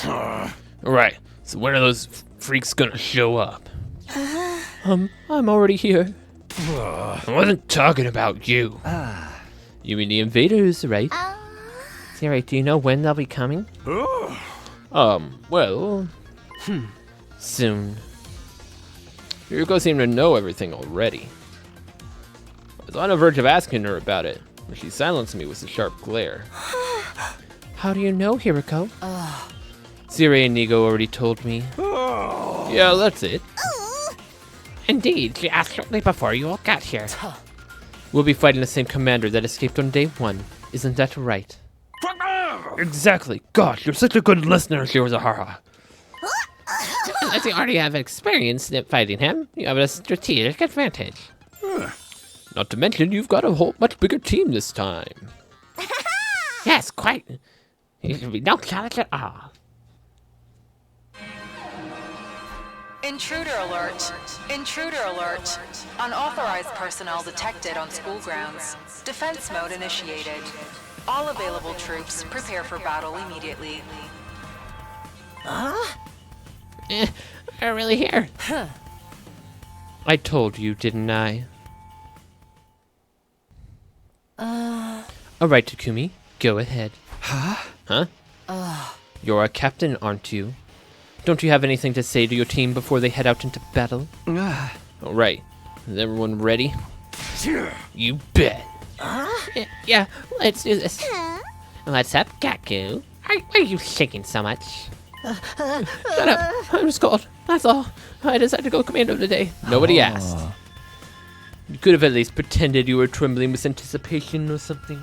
Right, so when are those freaks gonna show up? I'm already here. I wasn't talking about you. You mean the invaders, right? Sarah, do you know when they'll be coming? Well, soon. Yuriko seemed to know everything already. I was on the verge of asking her about it, but she silenced me with a sharp glare. How do you know, Hiriko? Siri and Nigo already told me. Yeah, that's it. Indeed, she asked shortly before you all got here. We'll be fighting the same commander that escaped on day 1. Isn't that right? Exactly. Gosh, you're such a good listener, Shirozahara. As you already have experience in fighting him, you have a strategic advantage. Not to mention, you've got a whole much bigger team this time. Yes, quite. You should be no challenge at all. Intruder alert! Intruder alert! Unauthorized personnel detected on school grounds. Defense mode initiated. All available troops prepare for battle immediately. They're really here. I told you, didn't I? Alright, Takumi, go ahead. Huh? You're a captain, aren't you? Don't you have anything to say to your team before they head out into battle? Alright, is everyone ready? You bet. Yeah, let's do this. What's up, Gaku? Why are you shaking so much? Shut up, I'm just cold, that's all. I decided to go commando today. Nobody asked. You could have at least pretended you were trembling with anticipation or something.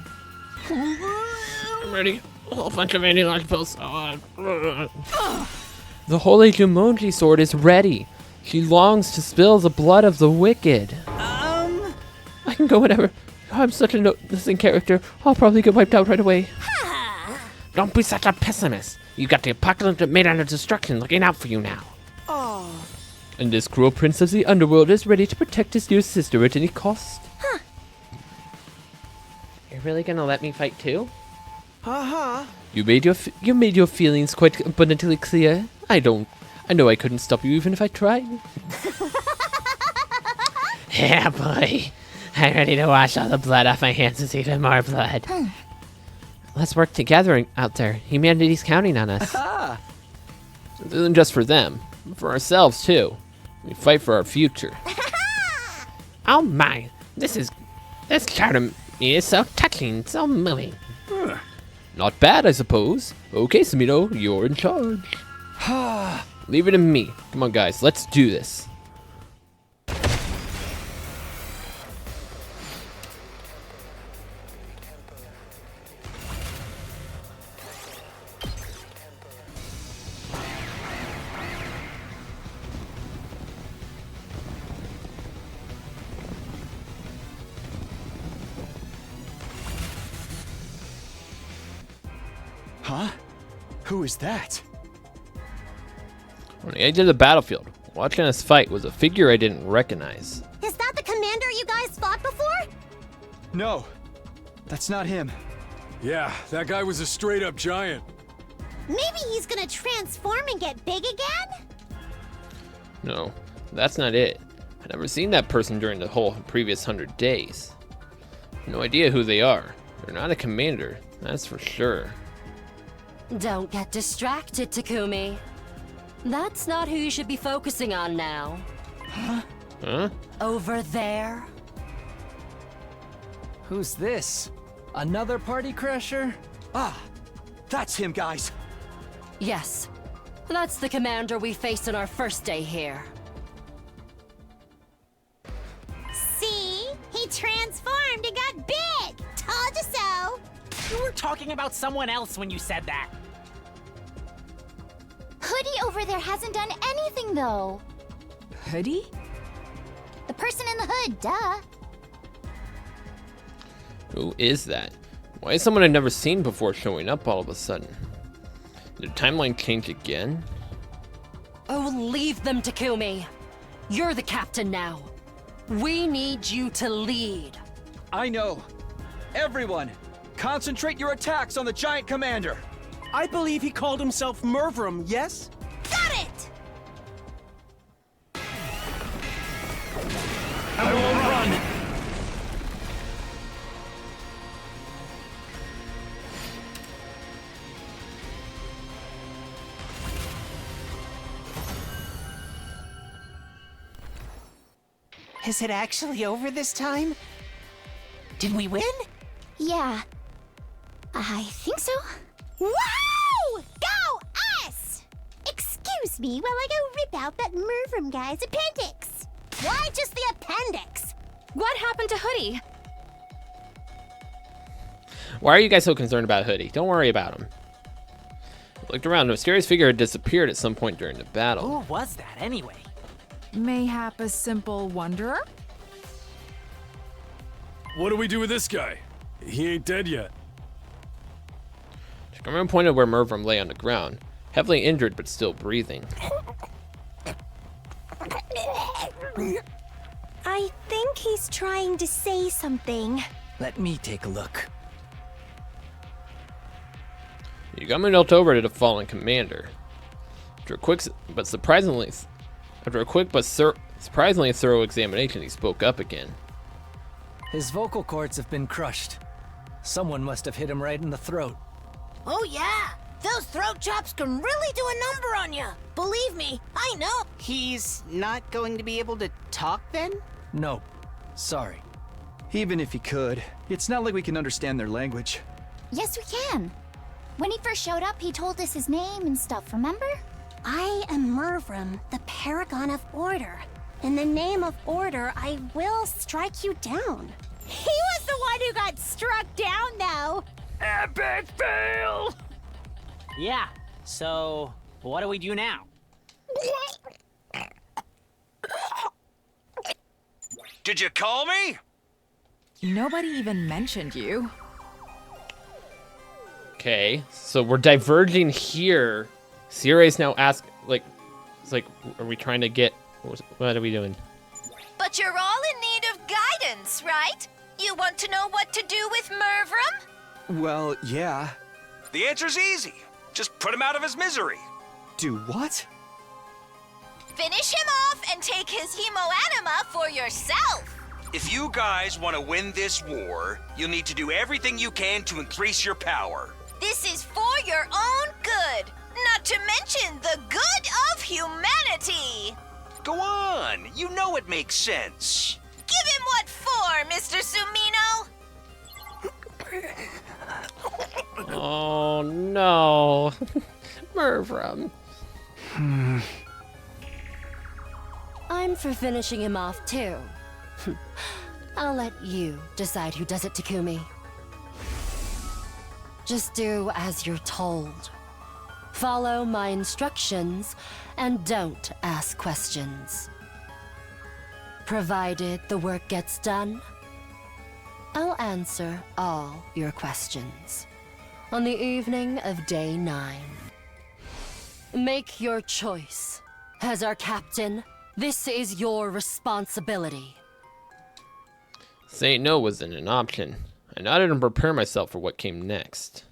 I'm ready. A whole bunch of anti-large pills. The Holy Jumonji sword is ready. She longs to spill the blood of the wicked. I can go whenever. I'm such a noticing character. I'll probably get wiped out right away. Don't be such a pessimist. You got the apocalypse made under destruction looking out for you now. And this cruel prince of the underworld is ready to protect his dear sister at any cost. You're really gonna let me fight too? You made your feelings quite abundantly clear. I know I couldn't stop you even if I tried. Yeah, boy. I'm ready to wash all the blood off my hands with even more blood. Let's work together out there. Humanity's counting on us. This isn't just for them, but for ourselves too. We fight for our future. Oh my, this part of me is so touching, so moving. Not bad, I suppose. Okay, Samito, you're in charge. Leave it to me. Come on, guys, let's do this. Huh? Who is that? On the edge of the battlefield, watching us fight was a figure I didn't recognize. Is that the commander you guys fought before? No, that's not him. Yeah, that guy was a straight-up giant. Maybe he's gonna transform and get big again? No, that's not it. I've never seen that person during the whole previous 100 days. No idea who they are. They're not a commander, that's for sure. Don't get distracted, Takumi. That's not who you should be focusing on now. Huh? Over there. Who's this? Another party crasher? Ah, that's him, guys. Yes, that's the commander we faced on our first day here. See? He transformed and got big! Told you so! You were talking about someone else when you said that. Hoodie over there hasn't done anything, though. Hoodie? The person in the hood, duh. Who is that? Why is someone I've never seen before showing up all of a sudden? Did the timeline change again? Oh, leave them, Takumi. You're the captain now. We need you to lead. I know. Everyone, concentrate your attacks on the giant commander. I believe he called himself Mervram, yes? Got it! I will run! Is it actually over this time? Did we win? Yeah. I think so. Wow! Go us! Excuse me while I go rip out that Mervram guy's appendix. Why just the appendix? What happened to Hoodie? Why are you guys so concerned about Hoodie? Don't worry about him. I looked around. A mysterious figure had disappeared at some point during the battle. Who was that anyway? Mayhap a simple wanderer? What do we do with this guy? He ain't dead yet. Everyone pointed where Mervram lay on the ground, heavily injured but still breathing. I think he's trying to say something. Let me take a look. You got me knelt over to the fallen commander. After a quick but surprisingly thorough examination, he spoke up again. His vocal cords have been crushed. Someone must have hit him right in the throat. Oh yeah, those throat chops can really do a number on you. Believe me, I know. He's not going to be able to talk then? No, sorry. Even if he could, it's not like we can understand their language. Yes, we can. When he first showed up, he told us his name and stuff, remember? I am Mervram, the Paragon of Order. In the name of Order, I will strike you down. He was the one who got struck down, though. Epic fail! Yeah, so what do we do now? Did you call me? Nobody even mentioned you. Okay, so we're diverging here. Sierra's now it's like, are we trying to get, what are we doing? But you're all in need of guidance, right? You want to know what to do with Mervram? Well, yeah. The answer's easy. Just put him out of his misery. Do what? Finish him off and take his hemoanima for yourself. If you guys want to win this war, you'll need to do everything you can to increase your power. This is for your own good, not to mention the good of humanity. Go on, you know it makes sense. Give him what for, Mr. Sumino? Oh no. Mervram. I'm for finishing him off too. I'll let you decide who does it, Takumi. Just do as you're told. Follow my instructions and don't ask questions. Provided the work gets done, I'll answer all your questions on the evening of day 9. Make your choice. As our captain, this is your responsibility. Saying no wasn't an option. I nodded and prepared myself for what came next.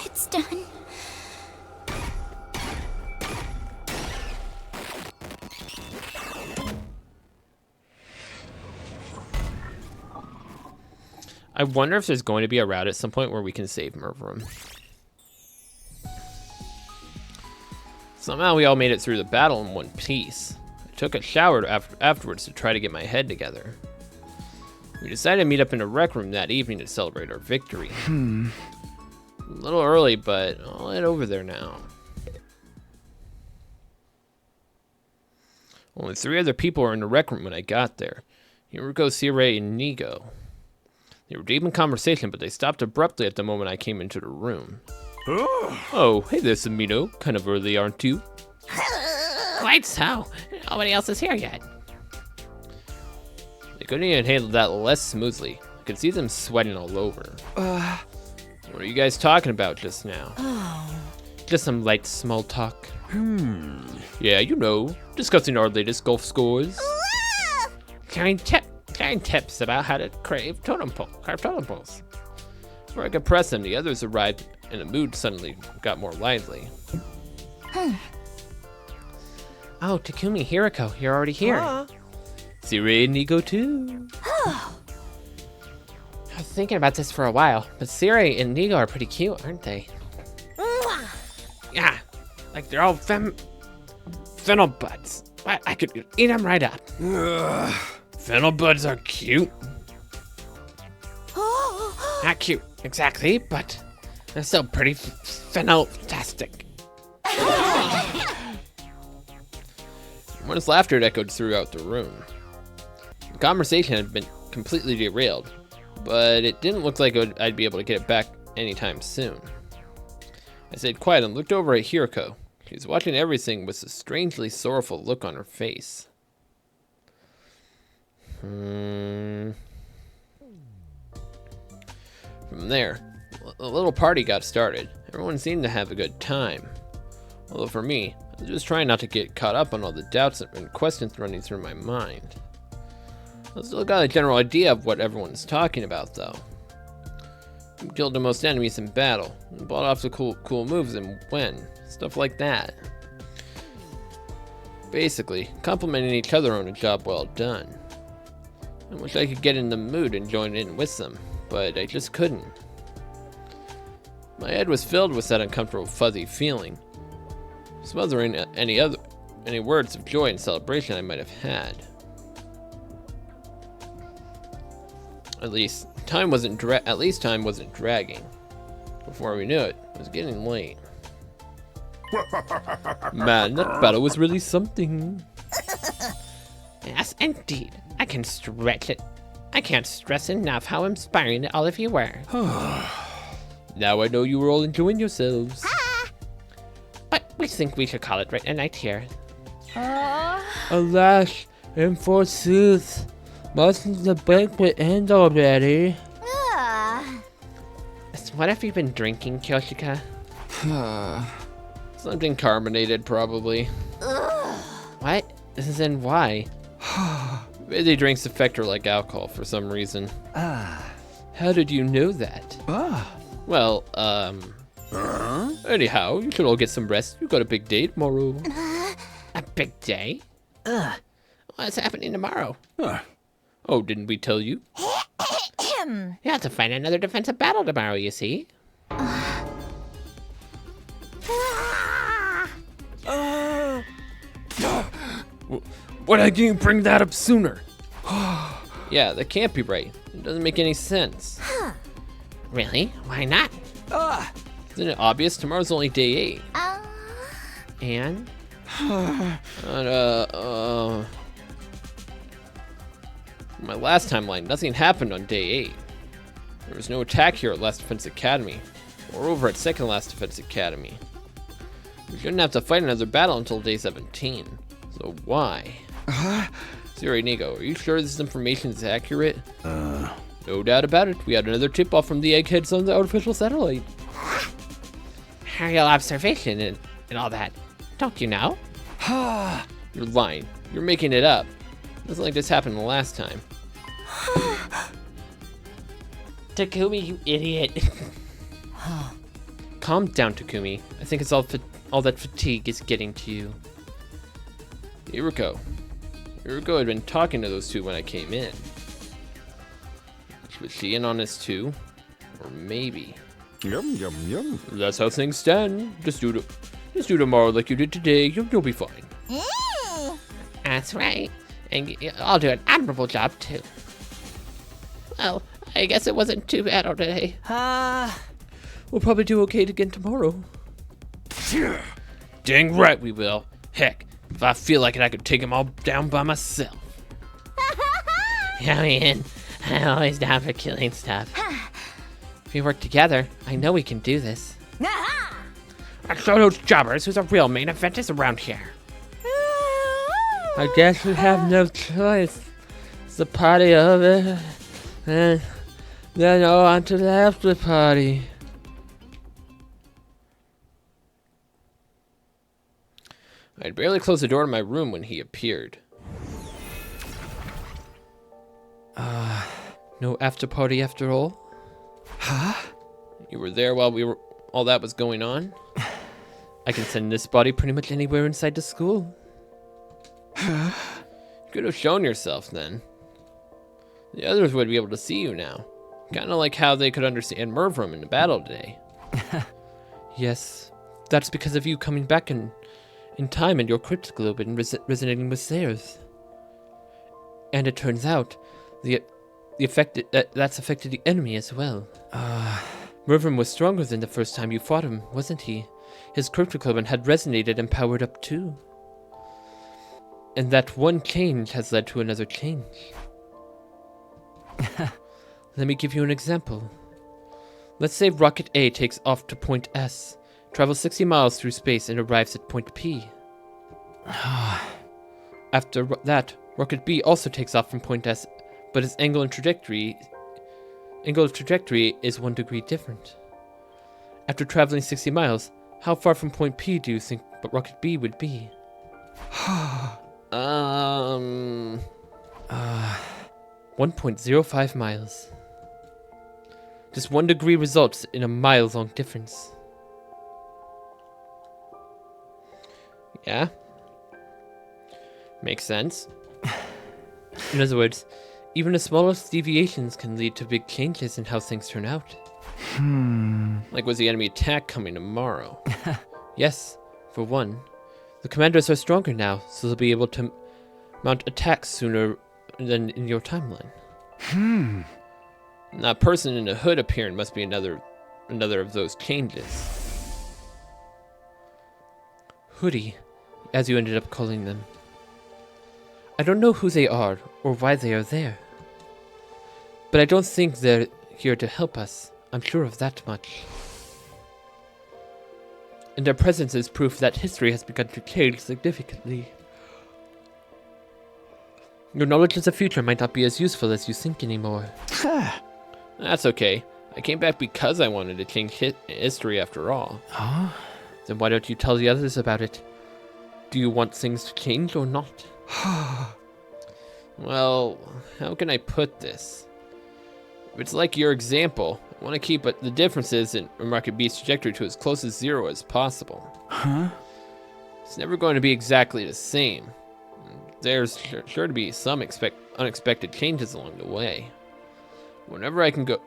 It's done. I wonder if there's going to be a route at some point where we can save Mervram. Somehow we all made it through the battle in one piece. I took a shower afterwards to try to get my head together. We decided to meet up in a rec room that evening to celebrate our victory. A little early, but I'll head over there now. Only 3 other people were in the rec room when I got there. Hiruko, Sirei, and Nigo. They were deep in conversation, but they stopped abruptly at the moment I came into the room. Oh, hey there, Sumino. Kind of early, aren't you? Quite so. Nobody else is here yet. They couldn't even handle that less smoothly. I could see them sweating all over. What are you guys talking about just now? just some light small talk. Yeah, you know, discussing our latest golf scores. Sharing tips about how to carve totem poles. Before I could press him, the others arrived, and the mood suddenly got more lively. Oh, Takumi, Hiriko, you're already here. Siri and Nigo too. I was thinking about this for a while, but Siri and Nigo are pretty cute, aren't they? Yeah, like they're all fennel buds. I could eat them right up. Fennel buds are cute. Not cute, exactly, but they're still pretty fennel-tastic. Everyone's laughter echoed throughout the room. The conversation had been completely derailed, but it didn't look like I'd be able to get it back anytime soon. I stayed quiet and looked over at Hiriko. She was watching everything with a strangely sorrowful look on her face. From there, a little party got started. Everyone seemed to have a good time. Although for me, I was just trying not to get caught up on all the doubts and questions running through my mind. I still got a general idea of what everyone's talking about, though. Who killed the most enemies in battle, and bought off the cool moves and when, stuff like that. Basically, complimenting each other on a job well done. I wish I could get in the mood and join in with them, but I just couldn't. My head was filled with that uncomfortable fuzzy feeling, smothering any words of joy and celebration I might have had. At least time wasn't dragging. Before we knew it, it was getting late. Man, that battle was really something. Yes, indeed. I can stretch it. I can't stress enough how inspiring all of you were. Now I know you were all enjoying yourselves. But we think we should call it right a night here. Alas, and forsooth, mustn't the banquet end already? So what have you been drinking, Kyoshika? Something carbonated, probably. What? This is why. Fizzy drinks affect her like alcohol for some reason. How did you know that? Well, anyhow, you should all get some rest. You got a big day tomorrow. A big day? What's happening tomorrow? Oh, didn't we tell you? You have to fight another defensive battle tomorrow, you see. Why didn't you bring that up sooner? Yeah, that can't be right. It doesn't make any sense. Really? Why not? Isn't it obvious? Tomorrow's only day 8. And? My last timeline, nothing happened on day 8. There was no attack here at Last Defense Academy, or over at Second Last Defense Academy. We shouldn't have to fight another battle until day 17. So why? Siri, Nigo, are you sure this information is accurate? No doubt about it. We had another tip-off from the eggheads on the artificial satellite. Aerial observation and all that. Don't you know? You're lying. You're making it up. Nothing like this happened the last time. Takumi, you idiot. Calm down, Takumi. I think it's all that fatigue is getting to you. Hiriko had been talking to those two when I came in. Was she in on this too? Or maybe. Yum, yum, yum. That's how things stand. Just do tomorrow like you did today. You'll be fine. That's right. And I'll do an admirable job too. Well, I guess it wasn't too bad today. We'll probably do okay again tomorrow. Dang right we will. Heck, if I feel like it, I could take them all down by myself. Yeah, man. I'm always down for killing stuff. If we work together, I know we can do this. I show those jobbers who's a real main eventist around here. I guess we have no choice. It's the party over, and then on to the after party. I'd barely closed the door to my room when he appeared. No after party after all? Huh? You were there while all that was going on? I can send this body pretty much anywhere inside the school. You could have shown yourself then. The others would be able to see you now. Kinda like how they could understand Mervrum in the battle today. Yes, that's because of you coming back in time and your crypt globe and resonating with theirs. And it turns out, that's affected the enemy as well. Mervrum was stronger than the first time you fought him, wasn't he? His cryptocloven had resonated and powered up too. And that one change has led to another change. Let me give you an example. Let's say Rocket A takes off to point S, travels 60 miles through space and arrives at point P. After that, Rocket B also takes off from point S, but its angle of trajectory is 1 degree different. After traveling 60 miles, how far from point P do you think Rocket B would be? 1.05 miles. Just 1 degree results in a mile-long difference. Yeah? Makes sense. In other words, even the smallest deviations can lead to big changes in how things turn out. Like was the enemy attack coming tomorrow? Yes, for one. The commanders are stronger now, so they'll be able to mount attacks sooner than in your timeline. That person in the hood appearing must be another of those changes. Hoodie, as you ended up calling them. I don't know who they are or why they are there. But I don't think they're here to help us. I'm sure of that much. And their presence is proof that history has begun to change significantly. Your knowledge of the future might not be as useful as you think anymore. That's okay. I came back because I wanted to change history after all. Then why don't you tell the others about it? Do you want things to change or not? Well, how can I put this? If it's like your example, I want to keep the differences in Rocket B's trajectory to as close as 0 as possible. It's never going to be exactly the same. There's sure to be some unexpected changes along the way. Whenever I can, I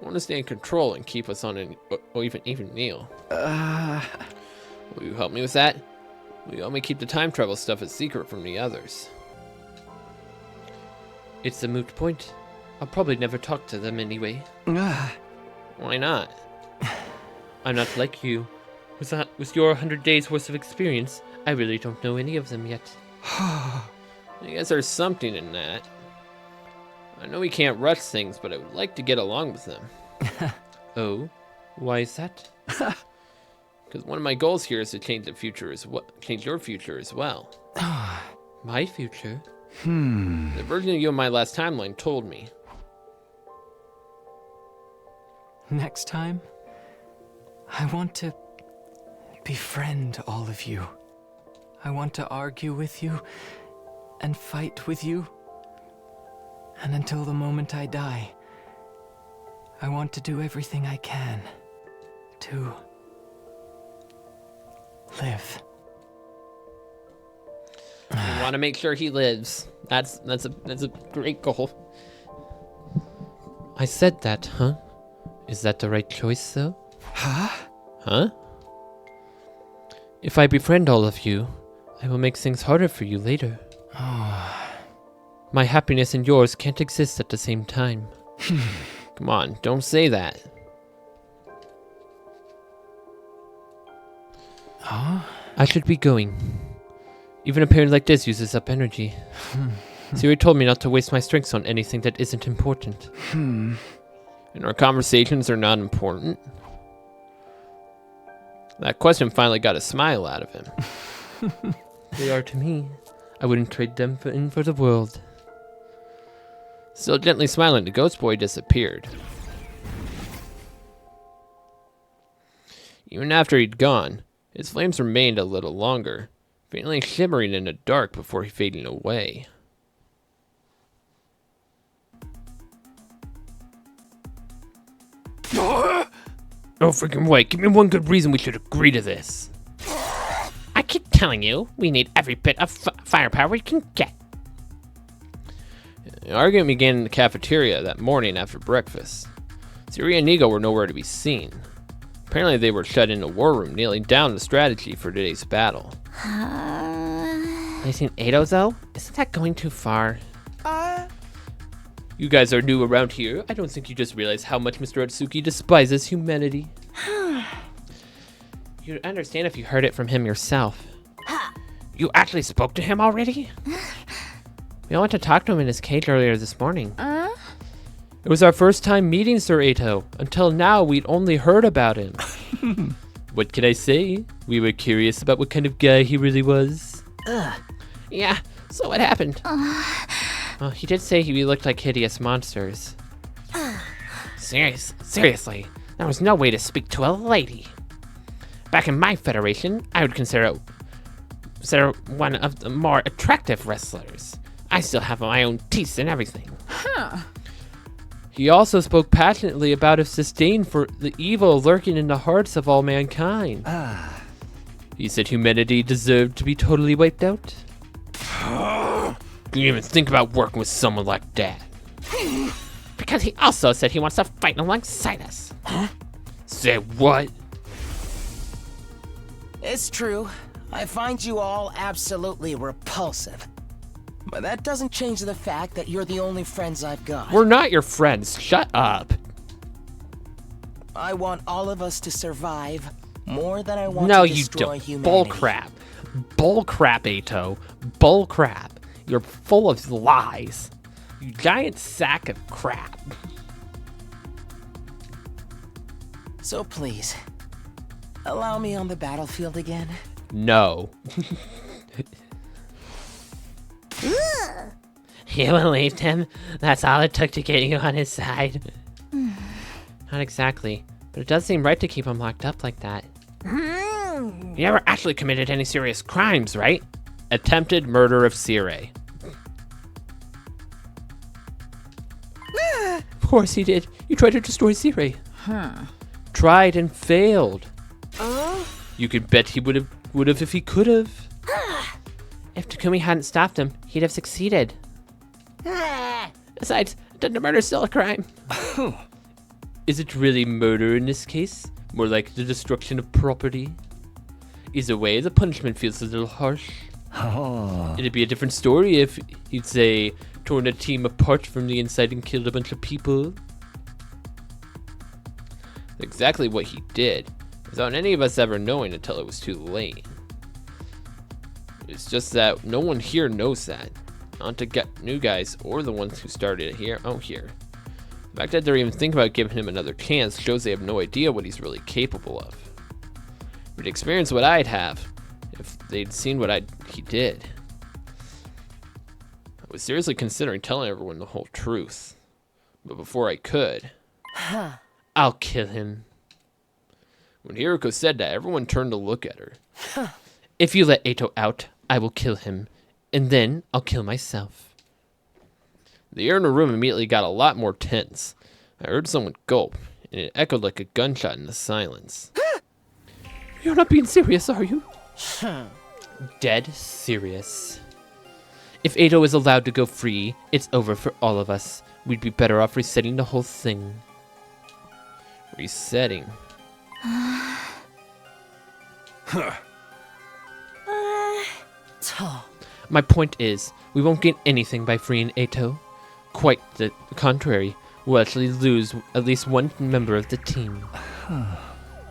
want to stay in control and keep us on an even meal. Will you help me with that? Will you help me keep the time travel stuff a secret from the others? It's a moot point. I'll probably never talk to them anyway. Why not? I'm not like you. With your 100 days worth of experience, I really don't know any of them yet. I guess there's something in that. I know we can't rush things, but I would like to get along with them. Oh? Why is that? Because one of my goals here is to change your future as well. My future? The version of you in my last timeline told me. Next time, I want to befriend all of you. I want to argue with you and fight with you. And until the moment I die, I want to do everything I can to live. I want to make sure he lives. That's a great goal. I said that, huh? Is that the right choice, though? Huh? If I befriend all of you, I will make things harder for you later. My happiness and yours can't exist at the same time. Come on, don't say that. I should be going. Even a parent like this uses up energy. Siri told me not to waste my strengths on anything that isn't important. And our conversations are not important? That question finally got a smile out of him. They are to me. I wouldn't trade them for the world. Still gently smiling, the ghost boy disappeared. Even after he'd gone, His flames remained a little longer, faintly shimmering in the dark before fading away. No freaking way. Give me one good reason we should agree to this. I keep telling you, we need every bit of firepower we can get. The argument began in the cafeteria that morning after breakfast. Siri and Nigo were nowhere to be seen. Apparently they were shut in a war room, nailing down the strategy for today's battle. Placing Edo, though? Isn't that going too far? You guys are new around here. I don't think you just realize how much Mr. Otsuki despises humanity. You'd understand if you heard it from him yourself. You actually spoke to him already? We all went to talk to him in his cage earlier this morning. It was our first time meeting Sir Eto. Until now, we'd only heard about him. What can I say? We were curious about what kind of guy he really was. Yeah, so what happened? Well, he did say we looked like hideous monsters. Seriously, there was no way to speak to a lady. Back in my federation, I would consider one of the more attractive wrestlers. I still have my own teeth and everything. He also spoke passionately about his disdain for the evil lurking in the hearts of all mankind. He said humanity deserved to be totally wiped out. You even think about working with someone like that? Because he also said he wants to fight alongside us. Say what? It's true. I find you all absolutely repulsive. But that doesn't change the fact that you're the only friends I've got. We're not your friends. Shut up. I want all of us to survive more than I want No, to you destroy don't. humanity. Bull crap. Bull crap, Eto. Bull crap. You're full of lies. You giant sack of crap. So please, allow me on the battlefield again. No. You believed him? That's all it took to get you on his side. Not exactly, but it does seem right to keep him locked up like that. You never actually committed any serious crimes, right? Attempted murder of Sire. Of course he did. You tried to destroy Sire. Tried and failed. You could bet he would have if he could have. If Takumi hadn't stopped him, he'd have succeeded. Besides, the murder's still a crime. Is it really murder in this case? More like the destruction of property? Either way, the punishment feels a little harsh. It'd be a different story if he'd say, torn a team apart from the inside and killed a bunch of people. Exactly what he did, without any of us ever knowing until it was too late. It's just that no one here knows that. Not to get new guys or the ones who started it here. Oh, here. The fact that they're even thinking about giving him another chance shows they have no idea what he's really capable of. We'd experience what I'd have if they'd seen what he did. I was seriously considering telling everyone the whole truth. But before I could, I'll kill him. When Hiroko said that, everyone turned to look at her. If you let Eto out, I will kill him, and then I'll kill myself. The air in the room immediately got a lot more tense. I heard someone gulp, and it echoed like a gunshot in the silence. You're not being serious, are you? Dead serious. If Eto is allowed to go free, it's over for all of us. We'd be better off resetting the whole thing. Resetting. My point is, we won't gain anything by freeing Eto. Quite the contrary, we'll actually lose at least one member of the team.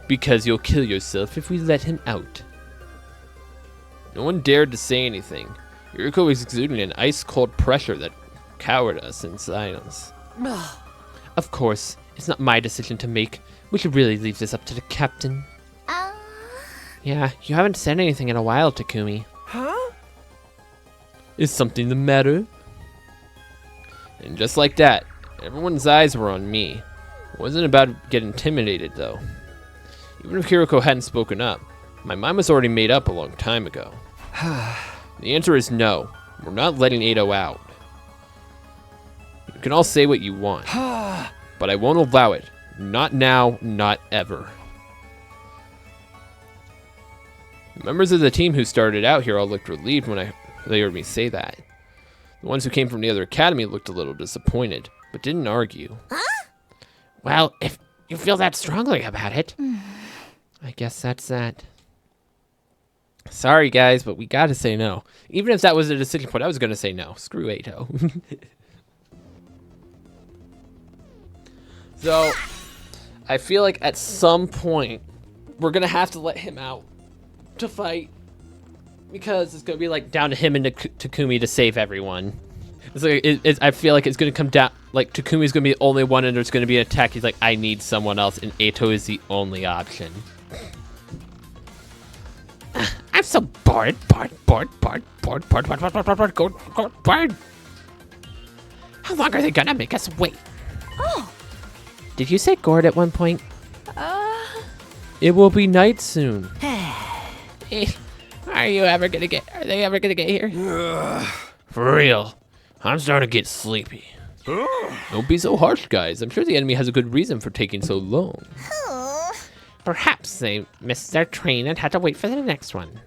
Because you'll kill yourself if we let him out. No one dared to say anything. Yuriko was exuding an ice-cold pressure that cowered us in silence. Of course, it's not my decision to make. We should really leave this up to the captain. Yeah, you haven't said anything in a while, Takumi. Is something the matter? And just like that, everyone's eyes were on me. It wasn't about to get intimidated, though. Even if Hiroko hadn't spoken up, My mind was already made up a long time ago. The answer is no. We're not letting Ado out. You can all say what you want, but I won't allow it. Not now, not ever. The members of the team who started out here all looked relieved when they heard me say that. The ones who came from the other academy looked a little disappointed, but didn't argue. Well, if you feel that strongly about it. I guess that's that. Sorry, guys, but we gotta say no. Even if that was a decision point, I was gonna say no. Screw Ado. So, I feel like at some point, we're gonna have to let him out to fight. Because it's gonna be like down to him and Takumi to save everyone. It's like, I feel like it's gonna come down, like Takumi's gonna be the only one and there's gonna be an attack. He's like, I need someone else, and Ado is the only option. I'm so bored. How long are they gonna make us wait? Oh. Did you say gourd at one point? It will be night soon. Are they ever gonna get here? For real. I'm starting to get sleepy. Don't be so harsh, guys. I'm sure the enemy has a good reason for taking so long. Perhaps they missed their train and had to wait for the next one.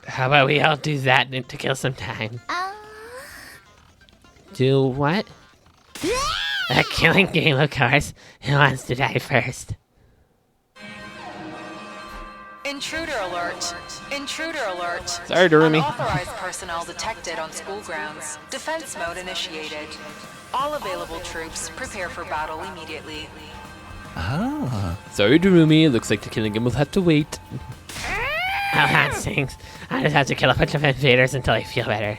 How about we all do that to kill some time? Do what? A killing game, of course. Who wants to die first? Intruder alert. Intruder alert. Sorry, Doremi. Unauthorized personnel detected on school grounds. Defense mode initiated. All available troops prepare for battle immediately. Sorry, Doremi. Looks like the killing game will have to wait. Oh, that stinks. I just have to kill a bunch of invaders until I feel better.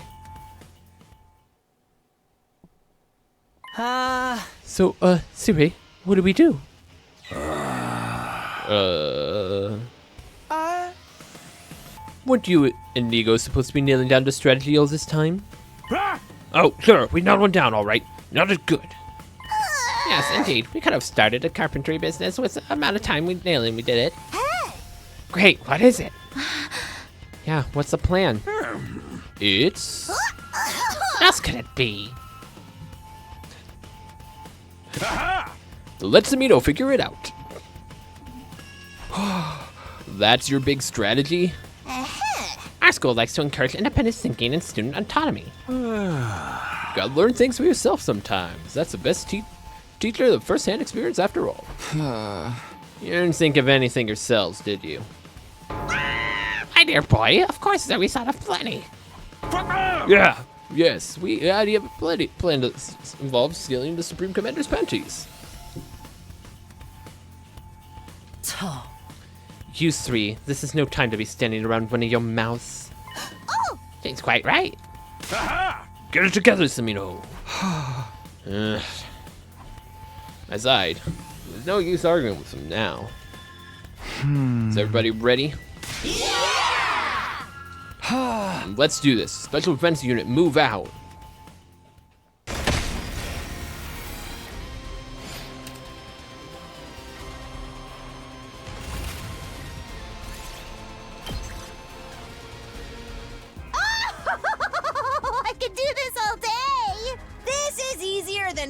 So, Suri, what do we do? Weren't you and Nigo supposed to be nailing down the strategy all this time? Oh, sure, we nailed one down, all right. Not as good. Yes, indeed. We could have started a carpentry business with the amount of time we nailed and we did it. Great, what is it? Yeah, what's the plan? It's... What else could it be? Let Samito figure it out. That's your big strategy? Our school likes to encourage independent thinking and student autonomy. Gotta learn things for yourself sometimes. That's the best teacher of first-hand experience after all. You didn't think of anything yourselves, did you? My dear boy, of course we thought of plenty. Yeah, yes, we had plenty plan to involve stealing the Supreme Commander's panties. You three, this is no time to be standing around running your mouths. Oh! She's quite right. Get it together, Samino. I sighed. There's no use arguing with him now. Is everybody ready? Yeah! Let's do this. Special Defense Unit, move out.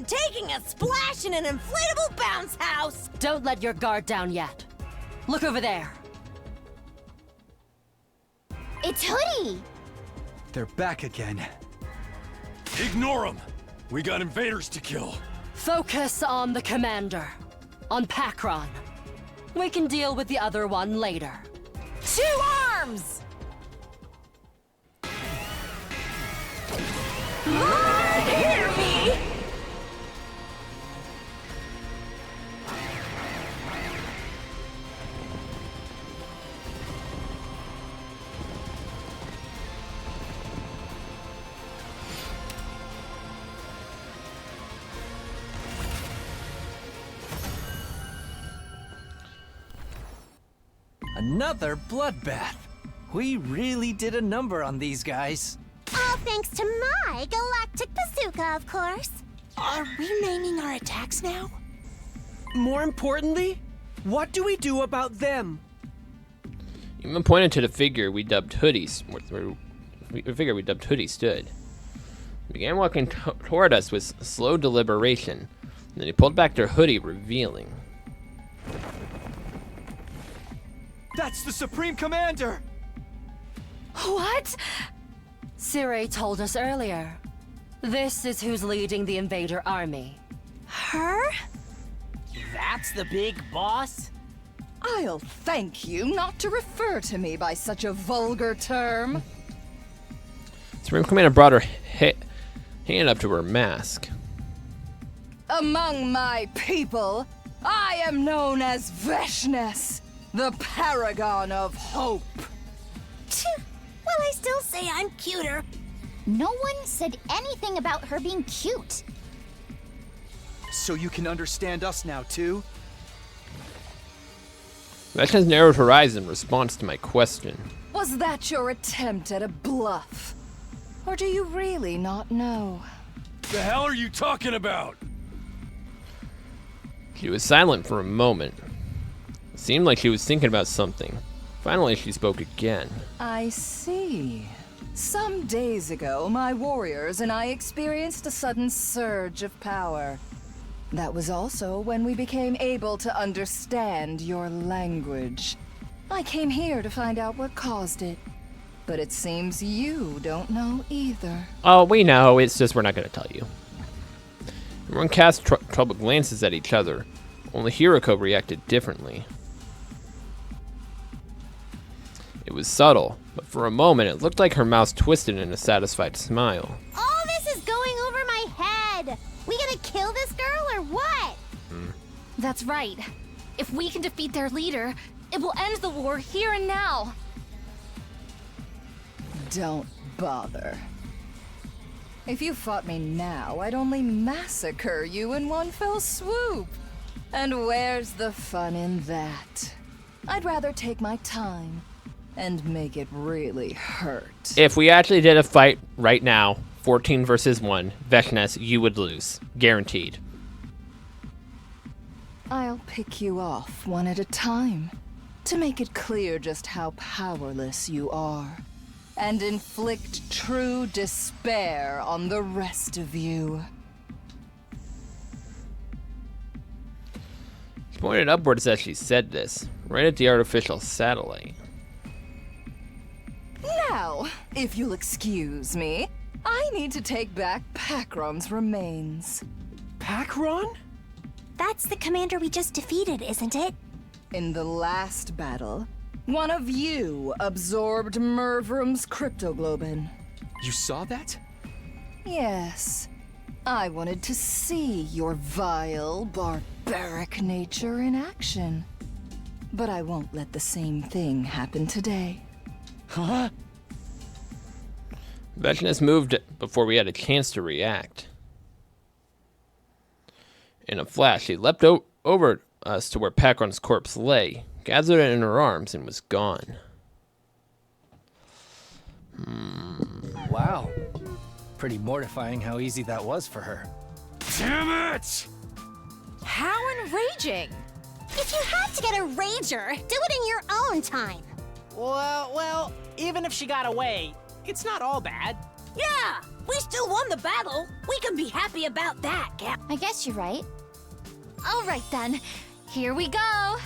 Taking a splash in an inflatable bounce house! Don't let your guard down yet. Look over there. It's Hoodie! They're back again. Ignore them! We got invaders to kill. Focus on the commander. On Pakron. We can deal with the other one later. To arms! Lord, hear me! Another bloodbath. We really did a number on these guys. All thanks to my galactic bazooka, of course. Are we naming our attacks now? More importantly, what do we do about them? Even pointed to the figure we dubbed Hoodie stood. He began walking toward us with slow deliberation. And then he pulled back their hoodie, revealing. That's the Supreme Commander! What? Siri told us earlier. This is who's leading the invader army. Her? That's the big boss? I'll thank you not to refer to me by such a vulgar term. Supreme Commander brought her hand up to her mask. Among my people, I am known as Veshness, the paragon of hope. Well, I still say I'm cuter. No one said anything about her being cute. So you can understand us now, too? Veshna's narrowed her eyes in response to my question. Was that your attempt at a bluff? Or do you really not know? The hell are you talking about? She was silent for a moment. It seemed like she was thinking about something. Finally, she spoke again. I see. Some days ago, my warriors and I experienced a sudden surge of power. That was also when we became able to understand your language. I came here to find out what caused it. But it seems you don't know either. Oh, we know. It's just we're not going to tell you. Everyone cast troubled glances at each other. Only Hiroko reacted differently. It was subtle, but for a moment it looked like her mouth twisted in a satisfied smile. All this is going over my head. We gonna kill this girl or what? That's right. If we can defeat their leader, it will end the war here and now. Don't bother. If you fought me now, I'd only massacre you in one fell swoop. And where's the fun in that? I'd rather take my time and make it really hurt. If we actually did a fight right now, 14 versus 1, Veshnes, you would lose. Guaranteed. I'll pick you off one at a time to make it clear just how powerless you are. And inflict true despair on the rest of you. She pointed upwards as she said this, right at the artificial satellite. Now, if you'll excuse me, I need to take back Pakron's remains. Pakron? That's the commander we just defeated, isn't it? In the last battle, one of you absorbed Mervrum's cryptoglobin. You saw that? Yes. I wanted to see your vile, barbaric nature in action. But I won't let the same thing happen today. Huh? Veshnes moved before we had a chance to react. In a flash, she leapt over us to where Pakron's corpse lay, gathered it in her arms, and was gone. Wow. Pretty mortifying how easy that was for her. Damn it! How enraging! If you have to get a rager, do it in your own time. Well, even if she got away, it's not all bad. Yeah, we still won the battle. We can be happy about that, Cap. I guess you're right. All right then, here we go.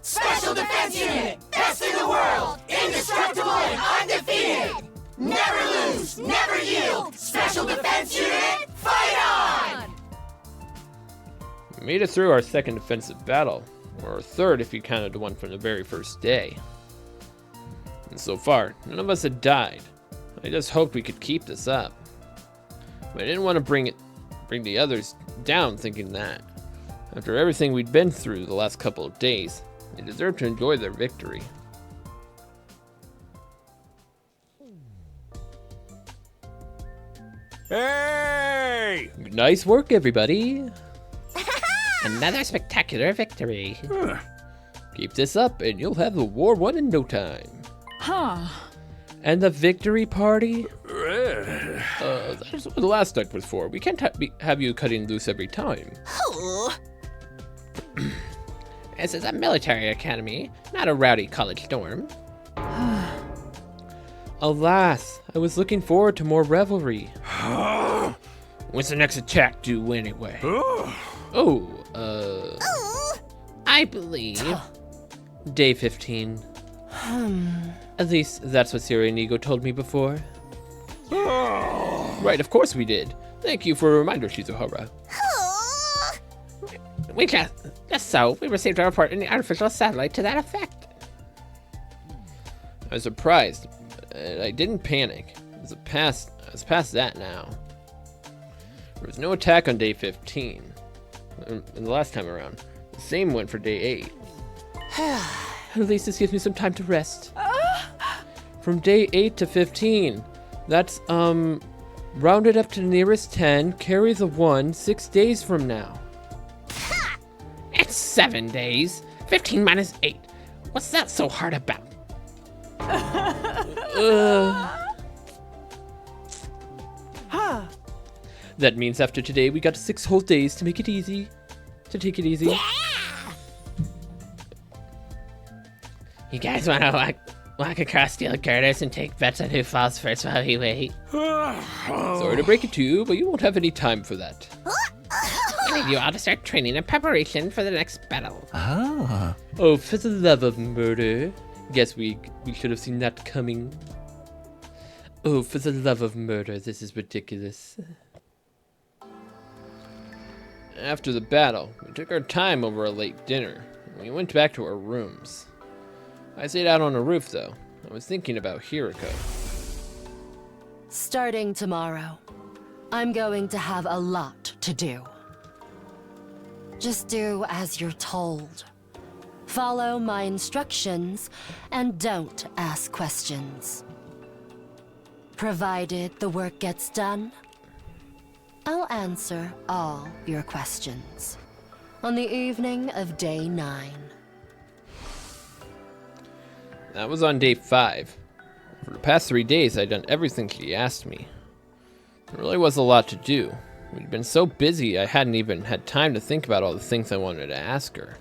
Special Defense Unit, best in the world, indestructible and undefeated. Never lose, never yield. Special Defense Unit, fight on! We made it through our second defensive battle, or our third if you counted the one from the very first day. And so far, none of us had died. I just hoped we could keep this up. But I didn't want to bring the others down thinking that. After everything we'd been through the last couple of days, they deserved to enjoy their victory. Hey! Nice work, everybody! Another spectacular victory. Keep this up and you'll have the war won in no time. Huh. And the victory party? That's what the last duck was for. We can't have you cutting loose every time. This is a military academy, not a rowdy college dorm. Alas, I was looking forward to more revelry. When's the next attack due anyway? I believe Day 15. At least that's what Siri and Ego told me before. Right, of course we did. Thank you for a reminder, Shizuhara. Just so, we received a report in the artificial satellite to that effect. I was surprised, but I didn't panic. I was past that now. There was no attack on day 15. In the last time around. The same went for day 8. At least this gives me some time to rest. From day 8 to 15. That's, rounded up to the nearest 10, carry the 1, 6 days from now. It's 7 days. 15 minus 8. What's that so hard about? That means after today, we got 6 whole days to make it easy. To take it easy. Yeah! You guys want to walk across steel girders and take bets on who falls first while we wait? Sorry to break it to you, but you won't have any time for that. I need you all to start training in preparation for the next battle. Oh, for the love of murder. Guess we should have seen that coming. Oh, for the love of murder, this is ridiculous. After the battle, we took our time over a late dinner, and we went back to our rooms. I stayed out on the roof, though. I was thinking about Hiroko. Starting tomorrow, I'm going to have a lot to do. Just do as you're told. Follow my instructions, and don't ask questions. Provided the work gets done, I'll answer all your questions on the evening of day 9. That was on day 5. For the past 3 days, I'd done everything she asked me. There really was a lot to do. We'd been so busy, I hadn't even had time to think about all the things I wanted to ask her.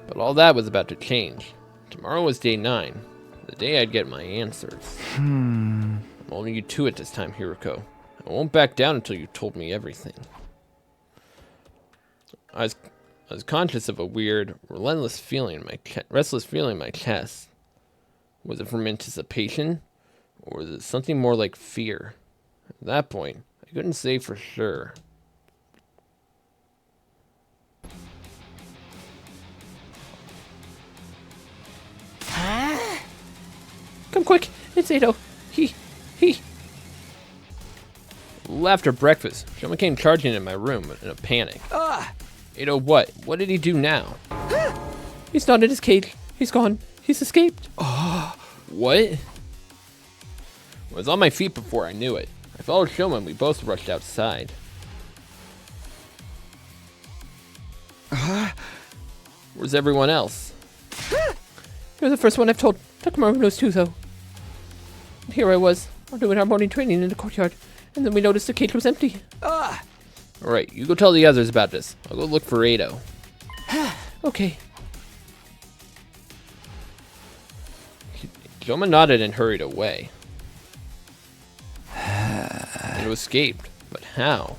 But all that was about to change. Tomorrow was day 9, the day I'd get my answers. I'm holding you to it this time, Hiroko. I won't back down until you told me everything. I was conscious of a weird, restless feeling in my chest. Was it from anticipation, or was it something more like fear? At that point, I couldn't say for sure. Come quick, it's Ado. He. After breakfast, Shoma came charging in my room in a panic. Ado, what? What did he do now? He's not in his cage. He's gone. He's escaped. What? I was on my feet before I knew it. I followed Shoma and we both rushed outside. Where's everyone else? You're the first one I've told. Takamaru knows too, though. And here I was, doing our morning training in the courtyard, and then we noticed the cage was empty. Alright, you go tell the others about this. I'll go look for Ado. Okay. Shoma nodded and hurried away. Ado escaped, but how?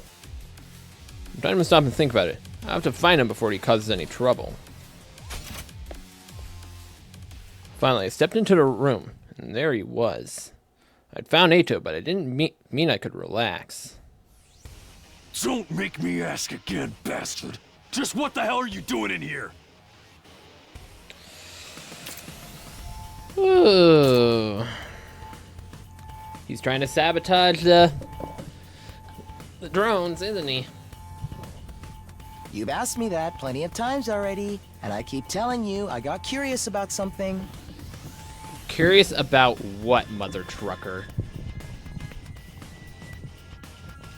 I'm trying to stop and think about it. I have to find him before he causes any trouble. Finally, I stepped into the room, and there he was. I'd found Ato, but I didn't mean I could relax. Don't make me ask again, bastard. Just what the hell are you doing in here? Ooh. He's trying to sabotage the drones, isn't he? You've asked me that plenty of times already, and I keep telling you I got curious about something. Curious about what, mother trucker?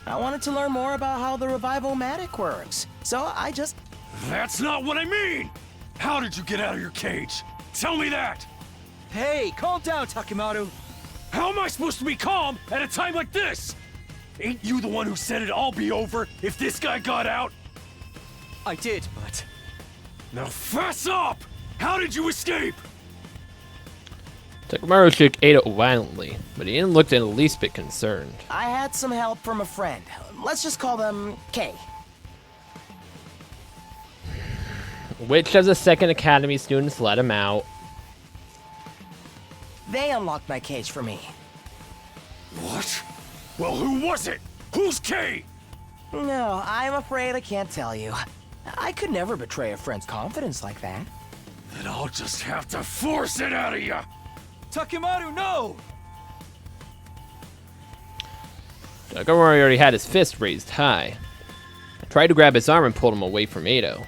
I wanted to learn more about how the Revival-Matic works, so I just... That's not what I mean! How did you get out of your cage? Tell me that! Hey, calm down, Takimaru. How am I supposed to be calm at a time like this? Ain't you the one who said it'd all be over if this guy got out? I did, but Now fess up! How did you escape? Takamaru shook Edo violently, but he didn't look in the least bit concerned. I had some help from a friend. Let's just call them K. Which of the second academy students let him out? They unlocked my cage for me. What? Well, who was it? Who's K? No, I'm afraid I can't tell you. I could never betray a friend's confidence like that. Then I'll just have to force it out of you! Takimaru, no! Takamaru already had his fist raised high. I tried to grab his arm and pulled him away from Edo.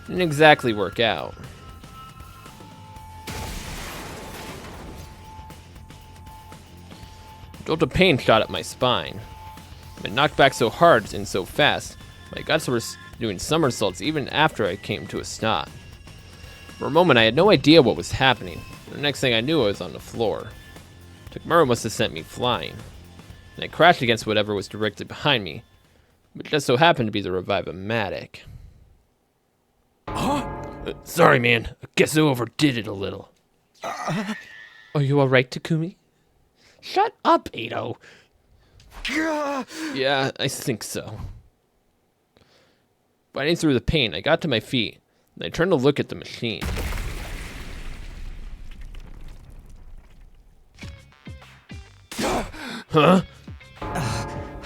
Didn't exactly work out. A jolt of pain shot up my spine. I'd been knocked back so hard and so fast, my guts were doing somersaults even after I came to a stop. For a moment, I had no idea what was happening. The next thing I knew, I was on the floor. Takamaru must have sent me flying, and I crashed against whatever was directly behind me, which just so happened to be the Revive-O-Matic. Huh? Sorry, man. I guess I overdid it a little. Are you alright, Takumi? Shut up, Edo. Yeah, I think so. Fighting through the pain, I got to my feet, and I turned to look at the machine. Huh?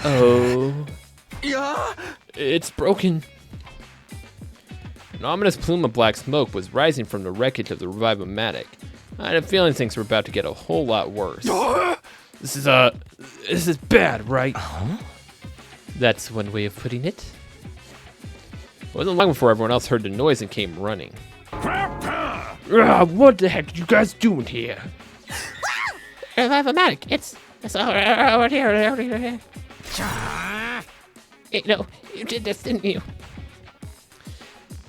Oh. Yeah? It's broken. An ominous plume of black smoke was rising from the wreckage of the Revive-O-Matic. I had a feeling things were about to get a whole lot worse. This is bad, right? That's one way of putting it. It wasn't long before everyone else heard the noise and came running. What the heck are you guys doing here? Revive-O-Matic, it's over here. No, you did this, didn't you?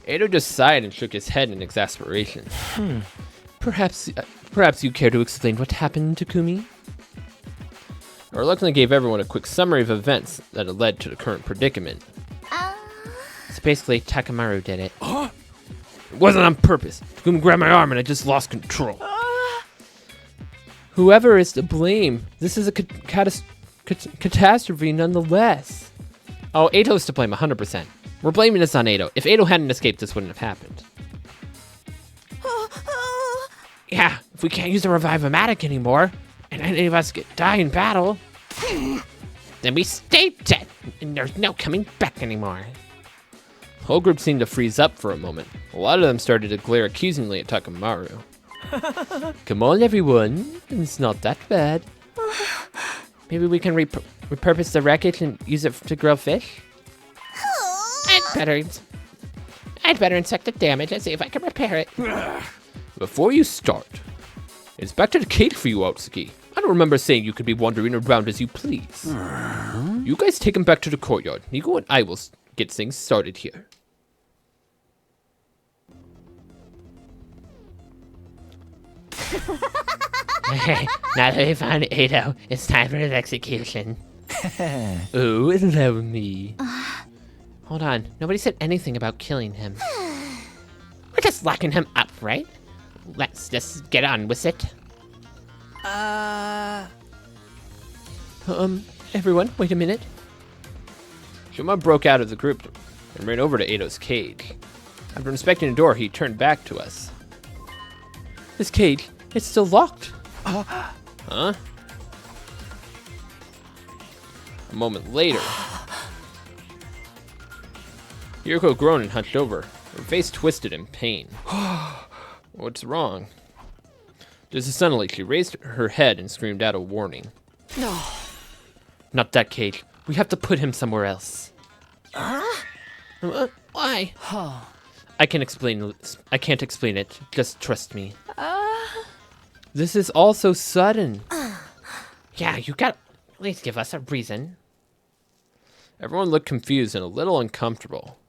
Edo just sighed and shook his head in exasperation. Perhaps you care to explain what happened, Takumi? I reluctantly gave everyone a quick summary of events that had led to the current predicament. So basically, Takamaru did it. It wasn't on purpose. Takumi grabbed my arm and I just lost control. Whoever is to blame, this is a catastrophe nonetheless. Oh, Edo's to blame 100%. We're blaming this on Edo. If Edo hadn't escaped, this wouldn't have happened. Yeah, if we can't use the Revive-O-Matic anymore, and any of us die in battle, Then we stay dead, and there's no coming back anymore. the whole group seemed to freeze up for a moment. A lot of them started to glare accusingly at Takamaru. Come on, everyone. It's not that bad. Maybe we can repurpose the wreckage and use it to grill fish? I'd better inspect the damage and see if I can repair it. Before you start, it's back to the cage for you, Otsuki. I don't remember saying you could be wandering around as you please. You guys take him back to the courtyard. Nico and I will get things started here. Now that we found Edo, it's time for his execution. Oh, allow me. Hold on, nobody said anything about killing him. We're just locking him up, right? Let's just get on with it. Everyone, wait a minute. Shuma broke out of the group and ran over to Edo's cage. After inspecting the door, he turned back to us. This cage, it's still locked. Huh? A moment later, Yuriko groaned and hunched over, her face twisted in pain. What's wrong? Just as suddenly, she raised her head and screamed out a warning. No. Not that cage. We have to put him somewhere else. Why? I can't explain it. Just trust me. This is all so sudden. Yeah, you gotta at least give us a reason. Everyone looked confused and a little uncomfortable.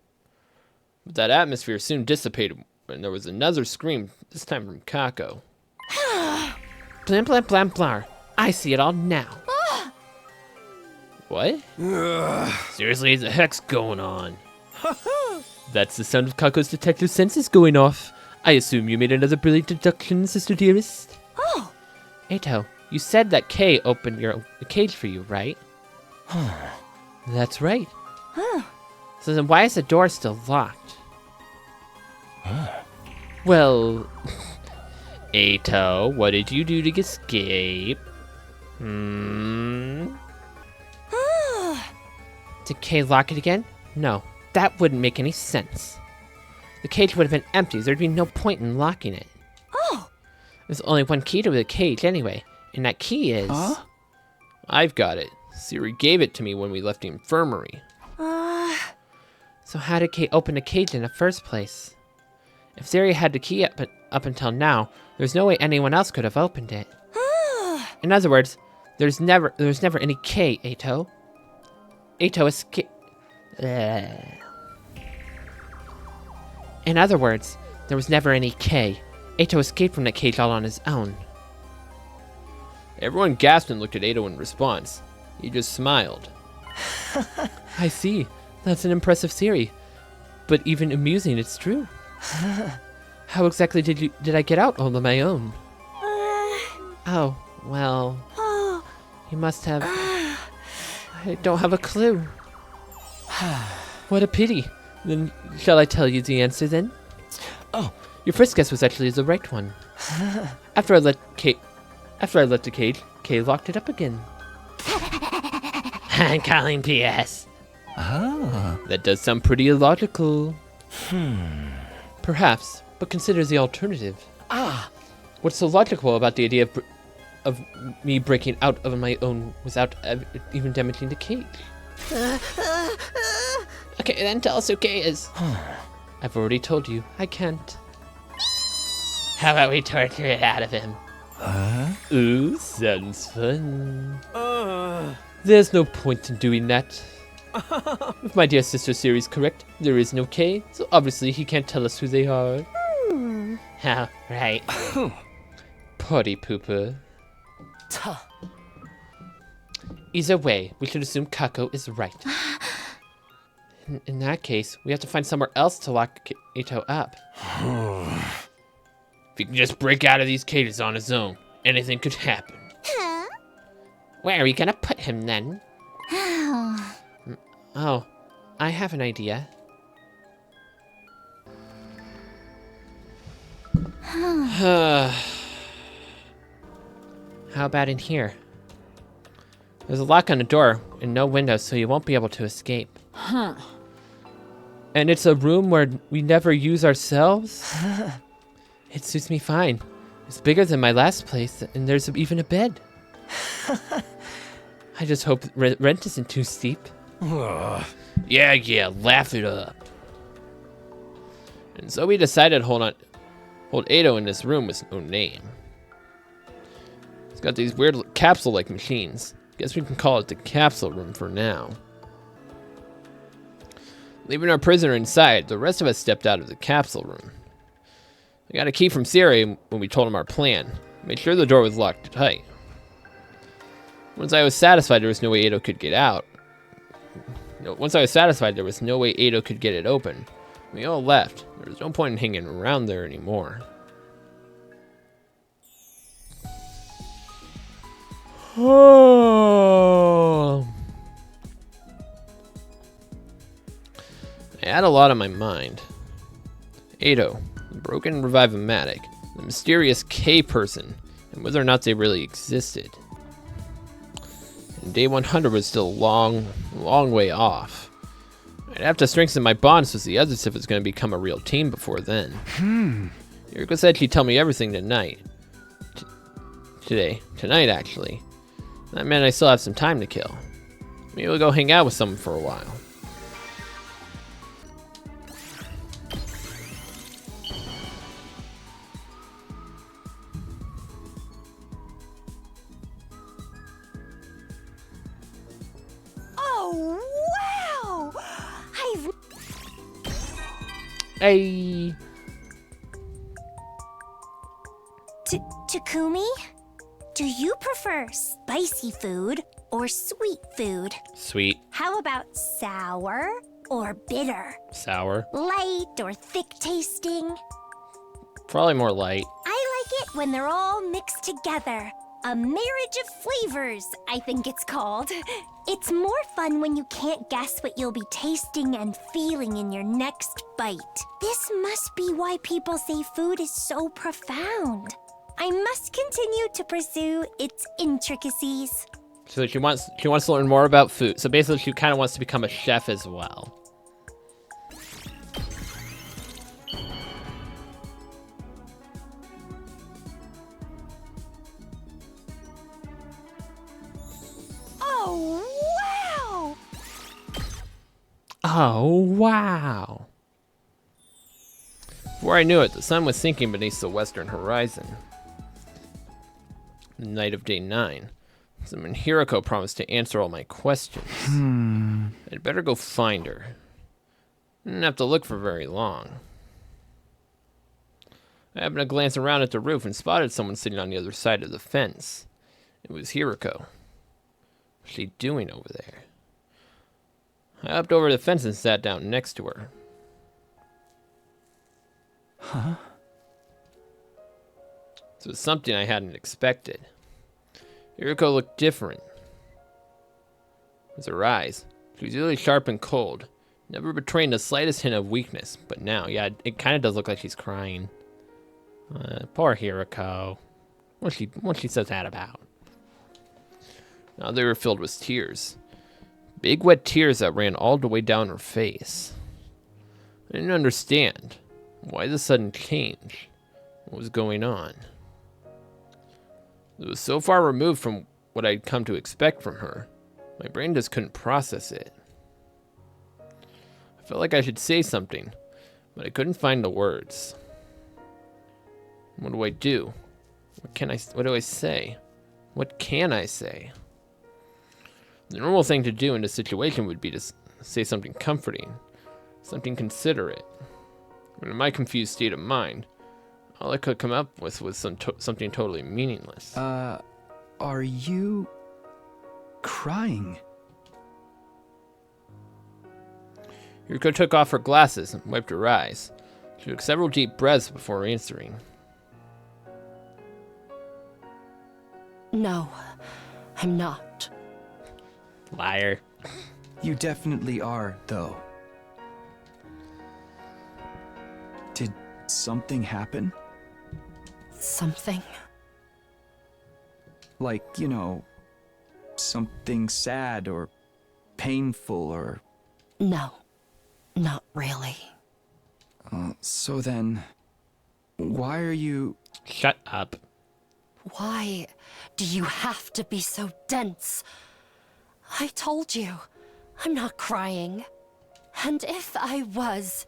But that atmosphere soon dissipated when there was another scream, this time from Kako. Blam blam blam blar. I see it all now. What? Seriously, the heck's going on? That's the sound of Kako's detective senses going off. I assume you made another brilliant deduction, Sister Dearest. Oh! Eito, you said that Kay opened your cage for you, right? That's right. So then why is the door still locked? Well, Eito, what did you do to escape? Did Kay lock it again? No, that wouldn't make any sense. The cage would have been empty, there'd be no point in locking it. Oh! There's only one key to the cage anyway, and that key is... I've got it. Siri gave it to me when we left the infirmary. So how did Kay open the cage in the first place? If Siri had the key up until now, there's no way anyone else could have opened it. In other words, there's never any Kay, Eito. Eito escaped. In other words, there was never any Kay. Eito escaped from the cage all on his own. Everyone gasped and looked at Eito in response. He just smiled. I see. That's an impressive theory. But even amusing, it's true. How exactly did I get out all on my own? Oh, well... You must have... I don't have a clue. What a pity. Then shall I tell you the answer then? Oh. Your first guess was actually the right one. After I left the cage, Kay locked it up again. I'm calling PS. That does sound pretty illogical. Perhaps, but consider the alternative. What's so logical about the idea of me breaking out of my own without even damaging the cage? Okay, then tell us who Kay is. I've already told you, I can't. How about we torture it out of him? Ooh, sounds fun. There's no point in doing that. If my dear sister Siri's correct, there is no Kay, so obviously he can't tell us who they are. Oh, right. Potty pooper. Either way, we should assume Kako is right. In that case, we have to find somewhere else to lock Eito up. If he can just break out of these cages on his own, anything could happen. Where are we gonna put him then? Oh, I have an idea. How about in here? There's a lock on the door and no windows, so you won't be able to escape. And it's a room where we never use ourselves? It suits me fine. It's bigger than my last place, and there's even a bed. I just hope rent isn't too steep. Yeah, laugh it up. And so we decided to hold Eito in this room with no name. It's got these weird capsule-like machines. Guess we can call it the capsule room for now. Leaving our prisoner inside, the rest of us stepped out of the capsule room. I got a key from Siri when we told him our plan. Made sure the door was locked tight. Once I was satisfied there was no way Eito could get out. Once I was satisfied there was no way Eito could get it open, we all left. There was no point in hanging around there anymore. Oh. I had a lot on my mind. Eito, the broken Revive-O-Matic, the mysterious K person, and whether or not they really existed. And day 100 was still a long way off. I'd have to strengthen my bonds with the others if it's going to become a real team before then. Yuriko said she'd tell me everything tonight. Tonight actually. That meant I still have some time to kill. Maybe we'll go hang out with someone for a while. Oh, wow! Hey. Takumi? Do you prefer spicy food or sweet food? Sweet. How about sour or bitter? Sour. Light or thick tasting? Probably more light. I like it when they're all mixed together. A marriage of flavors, I think it's called. It's more fun when you can't guess what you'll be tasting and feeling in your next bite. This must be why people say food is so profound. I must continue to pursue its intricacies. So she wants to learn more about food. So basically she kind of wants to become a chef as well. Oh, wow! Oh, wow. Before I knew it, the sun was sinking beneath the western horizon. The night of day 9. Someone Hiroko promised to answer all my questions. I'd better go find her. I didn't have to look for very long. I happened to glance around at the roof and spotted someone sitting on the other side of the fence. It was Hiroko. What's she doing over there? I hopped over the fence and sat down next to her. Huh? This was something I hadn't expected. Hiroko looked different. It was her eyes. She was really sharp and cold, never betraying the slightest hint of weakness. But now, yeah, it kind of does look like she's crying. Poor Hiroko. What's she says that about? Now they were filled with tears. Big wet tears that ran all the way down her face. I didn't understand. Why the sudden change? What was going on? It was so far removed from what I'd come to expect from her. My brain just couldn't process it. I felt like I should say something, but I couldn't find the words. What do I do? What do I say? What can I say? The normal thing to do in this situation would be to say something comforting, something considerate. But in my confused state of mind, all I could come up with was something totally meaningless. Are you crying? Yuriko took off her glasses and wiped her eyes. She took several deep breaths before answering. No, I'm not. Liar. You definitely are, though. Did something happen? Something? Like, you know, something sad or painful or... No, not really. So then, why are you... Shut up. Why do you have to be so dense? I told you, I'm not crying. And if I was,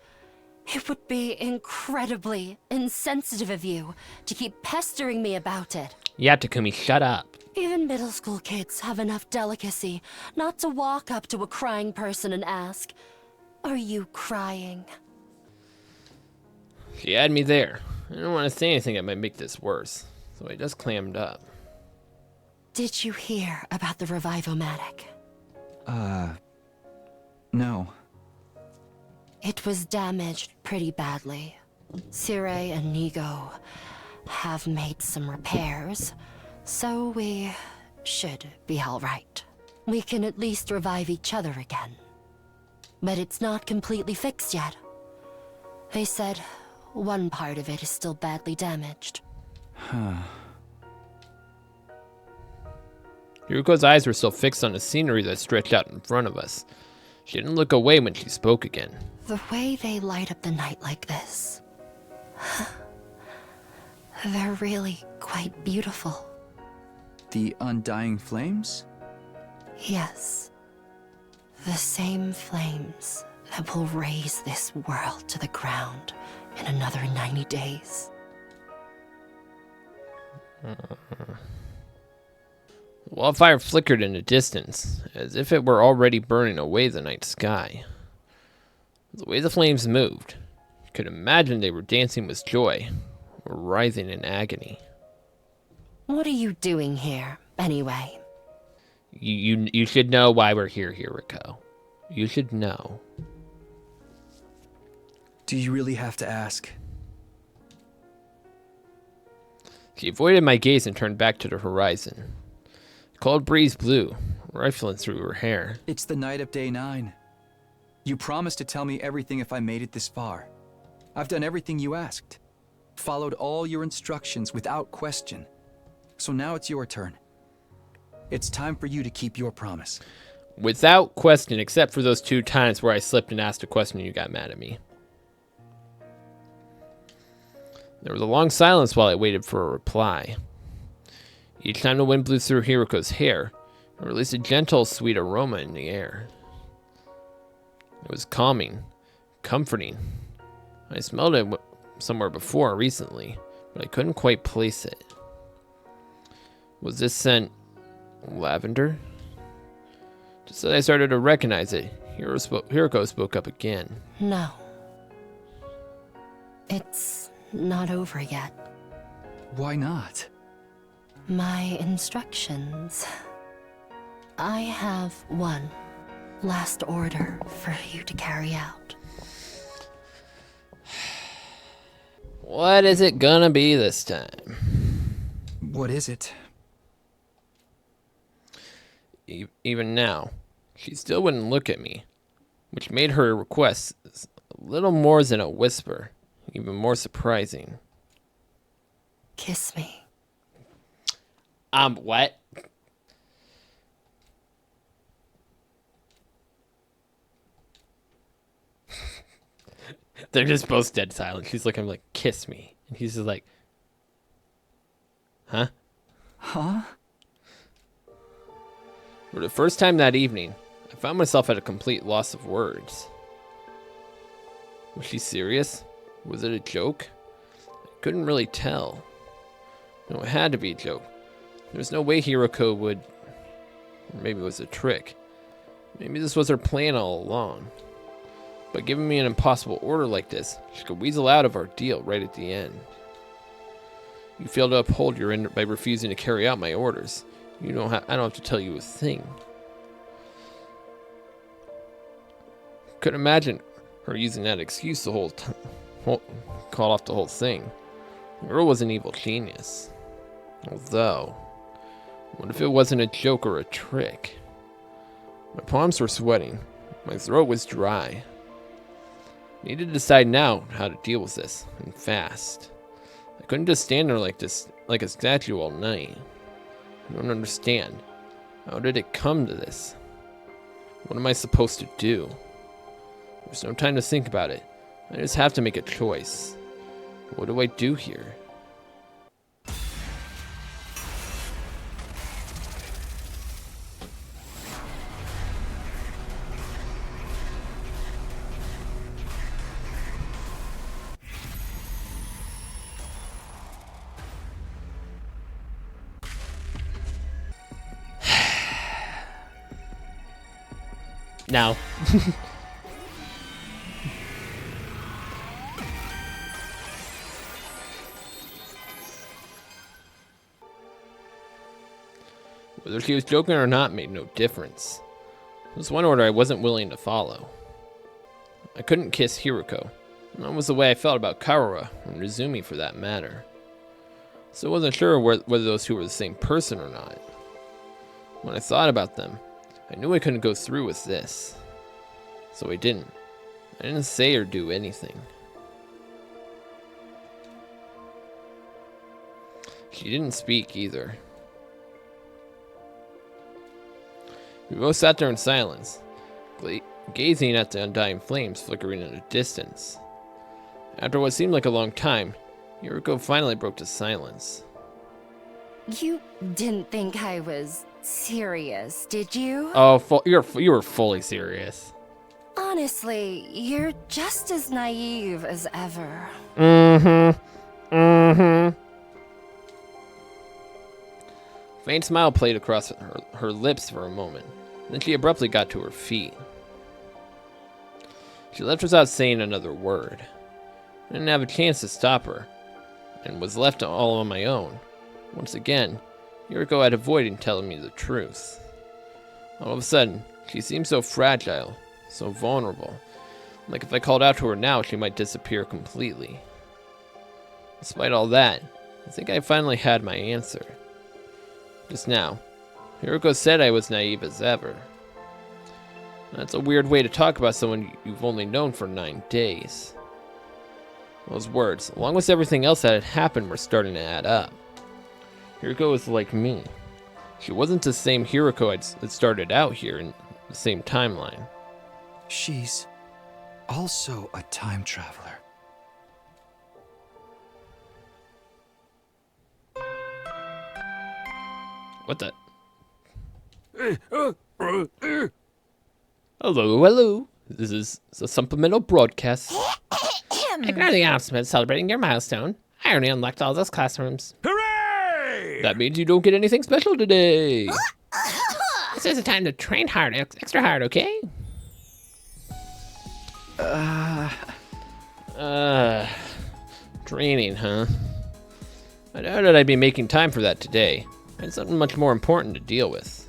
it would be incredibly insensitive of you to keep pestering me about it. Yeah, Takumi, shut up. Even middle school kids have enough delicacy not to walk up to a crying person and ask, "Are you crying?" She had me there. I didn't want to say anything that might make this worse, so I just clammed up. Did you hear about the Revivomatic? No. It was damaged pretty badly. Sire and Nigo have made some repairs, so we should be all right. We can at least revive each other again. But it's not completely fixed yet. They said one part of it is still badly damaged. Huh. Yuriko's eyes were still fixed on the scenery that stretched out in front of us. She didn't look away when she spoke again. The way they light up the night like this, they're really quite beautiful. The undying flames? Yes. The same flames that will raise this world to the ground in another 90 days. The wildfire flickered in the distance, as if it were already burning away the night sky. The way the flames moved, you could imagine they were dancing with joy, or writhing in agony. What are you doing here, anyway? You should know why we're here, Hiriko. You should know. Do you really have to ask? She avoided my gaze and turned back to the horizon. A cold breeze blew, rifling through her hair. It's the night of day 9. You promised to tell me everything if I made it this far. I've done everything you asked. Followed all your instructions without question. So now it's your turn. It's time for you to keep your promise. Without question, except for those 2 times where I slipped and asked a question and you got mad at me. There was a long silence while I waited for a reply. Each time the wind blew through Hiroko's hair, it released a gentle, sweet aroma in the air. It was calming, comforting. I smelled it somewhere before recently, but I couldn't quite place it. Was this scent lavender? Just as I started to recognize it, Hiroko spoke up again. No. It's not over yet. Why not? My instructions. I have one last order for you to carry out. What is it gonna be this time? What is it? Even now, she still wouldn't look at me, which made her request a little more than a whisper, even more surprising. Kiss me. What? They're just both dead silent. She's looking like, kiss me. And he's just like, huh? Huh? For the first time that evening, I found myself at a complete loss of words. Was she serious? Was it a joke? I couldn't really tell. No, it had to be a joke. There was no way Hiroko would... Or maybe it was a trick. Maybe this was her plan all along. By giving me an impossible order like this, she could weasel out of our deal right at the end. You failed to uphold your end by refusing to carry out my orders. I don't have to tell you a thing. Couldn't imagine her using that excuse the whole time. Call off the whole thing. The girl was an evil genius. Although, what if it wasn't a joke or a trick? My palms were sweating. My throat was dry. I needed to decide now how to deal with this, and fast. I couldn't just stand there like this, like a statue all night. I don't understand. How did it come to this? What am I supposed to do? There's no time to think about it. I just have to make a choice. What do I do here? Now. Whether she was joking or not made no difference. There was one order I wasn't willing to follow. I couldn't kiss Hiroko, and that was the way I felt about Kaoru and Rizumi for that matter. So I wasn't sure whether those two were the same person or not. When I thought about them, I knew I couldn't go through with this. So I didn't. I didn't say or do anything. She didn't speak either. We both sat there in silence, gazing at the undying flames flickering in the distance. After what seemed like a long time, Hiroko finally broke to silence. You didn't think I was serious, did you? Oh, you were fully serious. Honestly, you're just as naive as ever. Faint smile played across her lips for a moment. Then she abruptly got to her feet. She left without saying another word. I didn't have a chance to stop her, and was left all on my own. Once again, Hiroko had avoided telling me the truth. All of a sudden, she seemed so fragile, so vulnerable, Like if I called out to her now, she might disappear completely. Despite all that, I think I finally had my answer. Just now, Hiroko said I was naive as ever. That's a weird way to talk about someone you've only known for 9 days. Those words, along with everything else that had happened, were starting to add up. Hiroko was like me. She wasn't the same Hiroko that started out here in the same timeline. She's also a time traveler. What the? Hello, hello. This is a supplemental broadcast. Ignore the announcement celebrating your milestone. I already unlocked all those classrooms. Hooray! That means you don't get anything special today. This is a time to train hard, extra hard, okay? Training, huh? I doubted I'd be making time for that today. I had something much more important to deal with.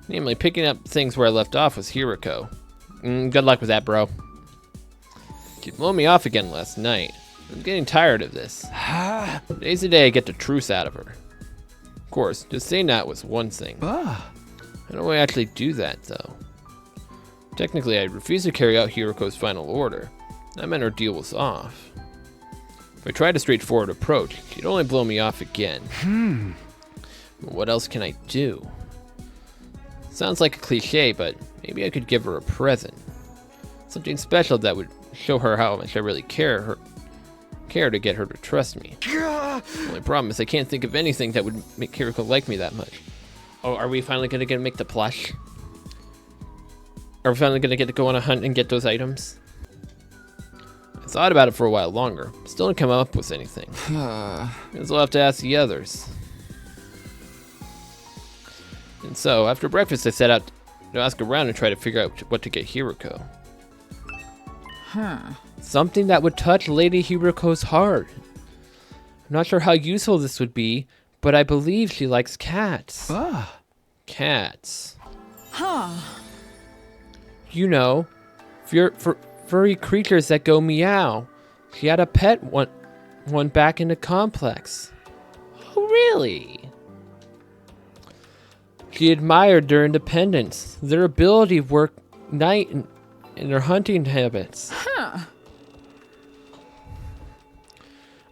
Namely, picking up things where I left off with Hiroko. Good luck with that, bro. She blew me off again last night. I'm getting tired of this. Today's the day I get the truth out of her. Of course, just saying that was one thing. How do I actually do that, though? Technically, I refused to carry out Hiroko's final order. That meant her deal was off. If I tried a straightforward approach, she'd only blow me off again. What else can I do? Sounds like a cliche, but maybe I could give her a present. Something special that would show her how much I really care to get her to trust me. Only problem is I can't think of anything that would make Hiroko like me that much. Oh, are we finally gonna make the plush? Are we finally gonna get to go on a hunt and get those items? I thought about it for a while longer, still didn't come up with anything. Guess I'll have to ask the others. And so, after breakfast, I set out to ask around and try to figure out what to get Hiroko. Something that would touch Lady Hiroko's heart. I'm not sure how useful this would be, but I believe she likes cats. Cats. You know, furry creatures that go meow. She had a pet one back in the complex. Oh, really? She admired their independence, their ability to work night, and their hunting habits.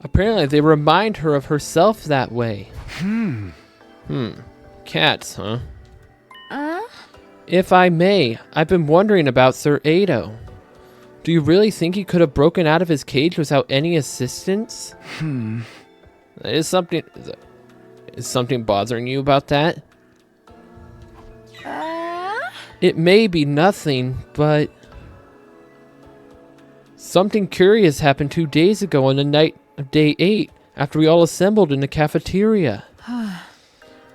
Apparently, they remind her of herself that way. Cats, huh? If I may, I've been wondering about Sir Ado. Do you really think he could have broken out of his cage without any assistance? Is something bothering you about that? It may be nothing, but something curious happened 2 days ago on the night of day 8 after we all assembled in the cafeteria.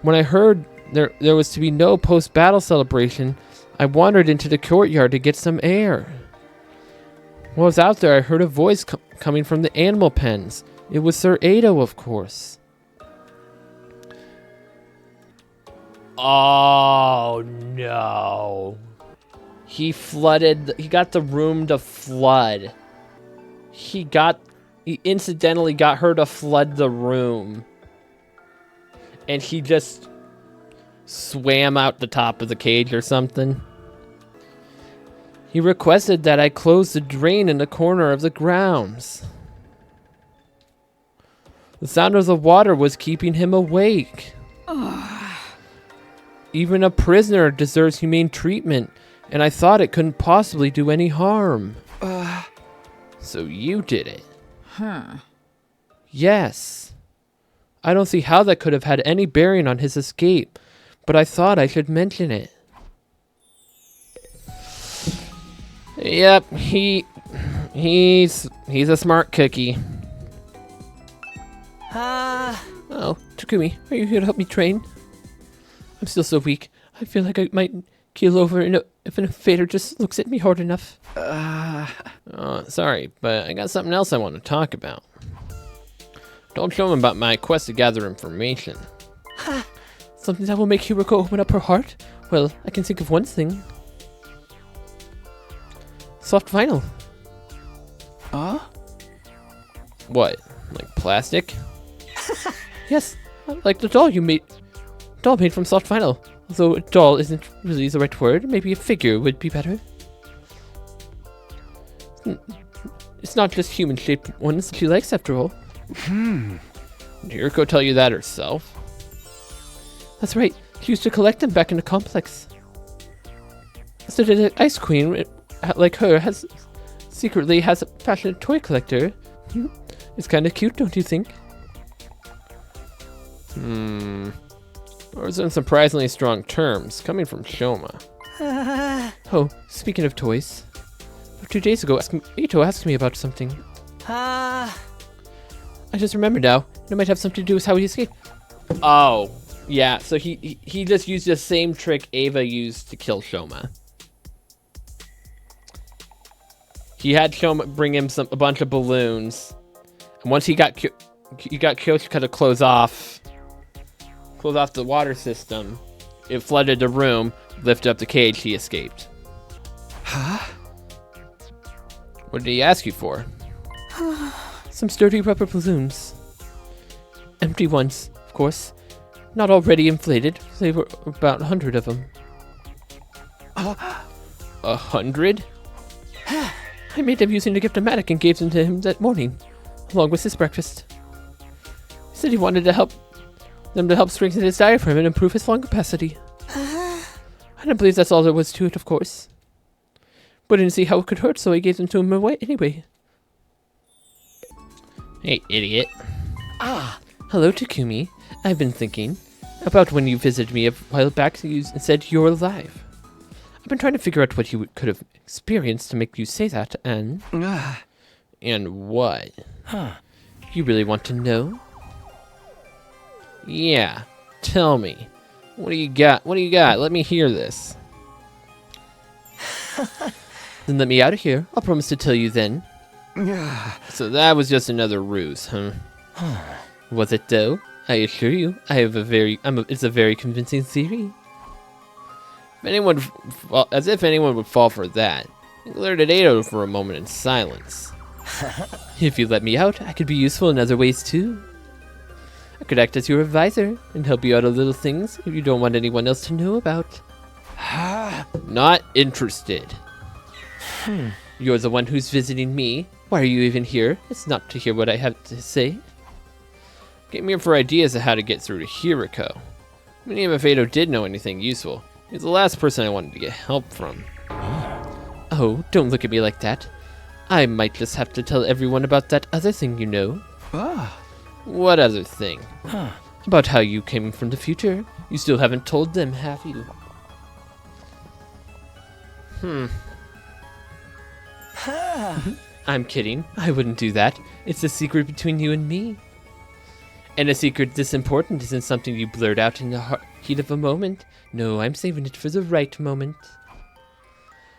When I heard there was to be no post-battle celebration, I wandered into the courtyard to get some air. While I was out there, I heard a voice coming from the animal pens. It was Sir Ado, of course. Oh no. He got the room to flood. He incidentally got her to flood the room. And he just swam out the top of the cage or something. He requested that I close the drain in the corner of the grounds. The sound of the water was keeping him awake. Even a prisoner deserves humane treatment, and I thought it couldn't possibly do any harm. So you did it. Yes. I don't see how that could have had any bearing on his escape, but I thought I should mention it. Yep, he's a smart cookie. Oh, Takumi, are you here to help me train? I'm still so weak. I feel like I might keel over if an invader just looks at me hard enough. Sorry, but I got something else I want to talk about. Don't show him about my quest to gather information. Something that will make Hiroko open up her heart? Well, I can think of one thing. Soft vinyl. Huh? What? Like plastic? Yes, like the doll you made. Doll made from soft vinyl. Although a doll isn't really the right word, maybe a figure would be better. It's not just human-shaped ones that she likes, after all. Did Yuriko tell you that herself? That's right. She used to collect them back in the complex. So did an Ice Queen, like her, secretly has a passionate toy collector. It's kind of cute, don't you think? Those are surprisingly strong terms, coming from Shoma. Oh, speaking of toys. 2 days ago, Ito asked me about something. I just remembered now. It might have something to do with how he escaped. Oh, yeah, so he just used the same trick Ava used to kill Shoma. He had Shoma bring him a bunch of balloons. And once he got killed, she cut to close off the water system. It flooded the room, lifted up the cage, he escaped. Huh? What did he ask you for? Some sturdy rubber balloons. Empty ones, of course. Not already inflated. There were about 100 of them. 100? I made them using the gift-o-matic and gave them to him that morning, along with his breakfast. He said he wanted them to help strengthen his diaphragm and improve his lung capacity. I don't believe that's all there was to it, of course. But I didn't see how it could hurt, so I gave them to him anyway. Hey, idiot. Hello, Takumi. I've been thinking about when you visited me a while back and said you're alive. I've been trying to figure out what you could have experienced to make you say that, and... And what? You really want to know? Yeah, tell me. What do you got? What do you got? Let me hear this. Then let me out of here. I'll promise to tell you then. So that was just another ruse, huh? Was it though? I assure you, it's a very convincing theory. As if anyone would fall for that. I glared at Ado for a moment in silence. If you let me out, I could be useful in other ways too. I could act as your advisor and help you out on little things if you don't want anyone else to know about. Not interested. You're the one who's visiting me. Why are you even here? It's not to hear what I have to say. Came here for ideas of how to get through to Hiriko. Even if Ado did know anything useful, he's the last person I wanted to get help from. Oh, don't look at me like that. I might just have to tell everyone about that other thing you know. What other thing? About how you came from the future. You still haven't told them, have you? I'm kidding. I wouldn't do that. It's a secret between you and me. And a secret this important isn't something you blurt out in the heat of a moment. No, I'm saving it for the right moment.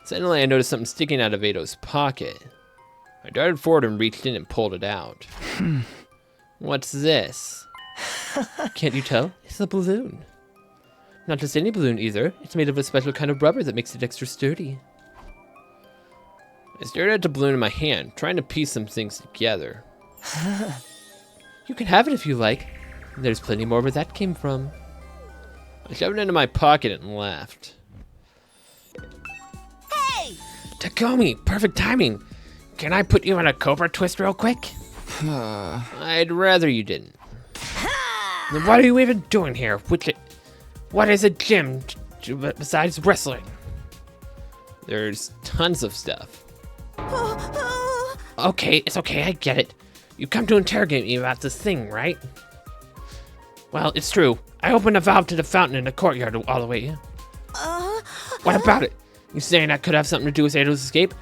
Suddenly I noticed something sticking out of Ado's pocket. I darted forward and reached in and pulled it out. What's this? Can't you tell? It's a balloon. Not just any balloon either. It's made of a special kind of rubber that makes it extra sturdy. I stared at the balloon in my hand, trying to piece some things together. You can have it if you like. There's plenty more where that came from. I shoved it into my pocket and laughed. Hey! Takumi, perfect timing. Can I put you in a cobra twist real quick? I'd rather you didn't. Then what are you even doing here? What is a gym besides wrestling? There's tons of stuff. Okay, it's okay, I get it. You come to interrogate me about this thing, right? Well, it's true. I opened a valve to the fountain in the courtyard all the way in. What about it? You saying that could have something to do with Ado's escape?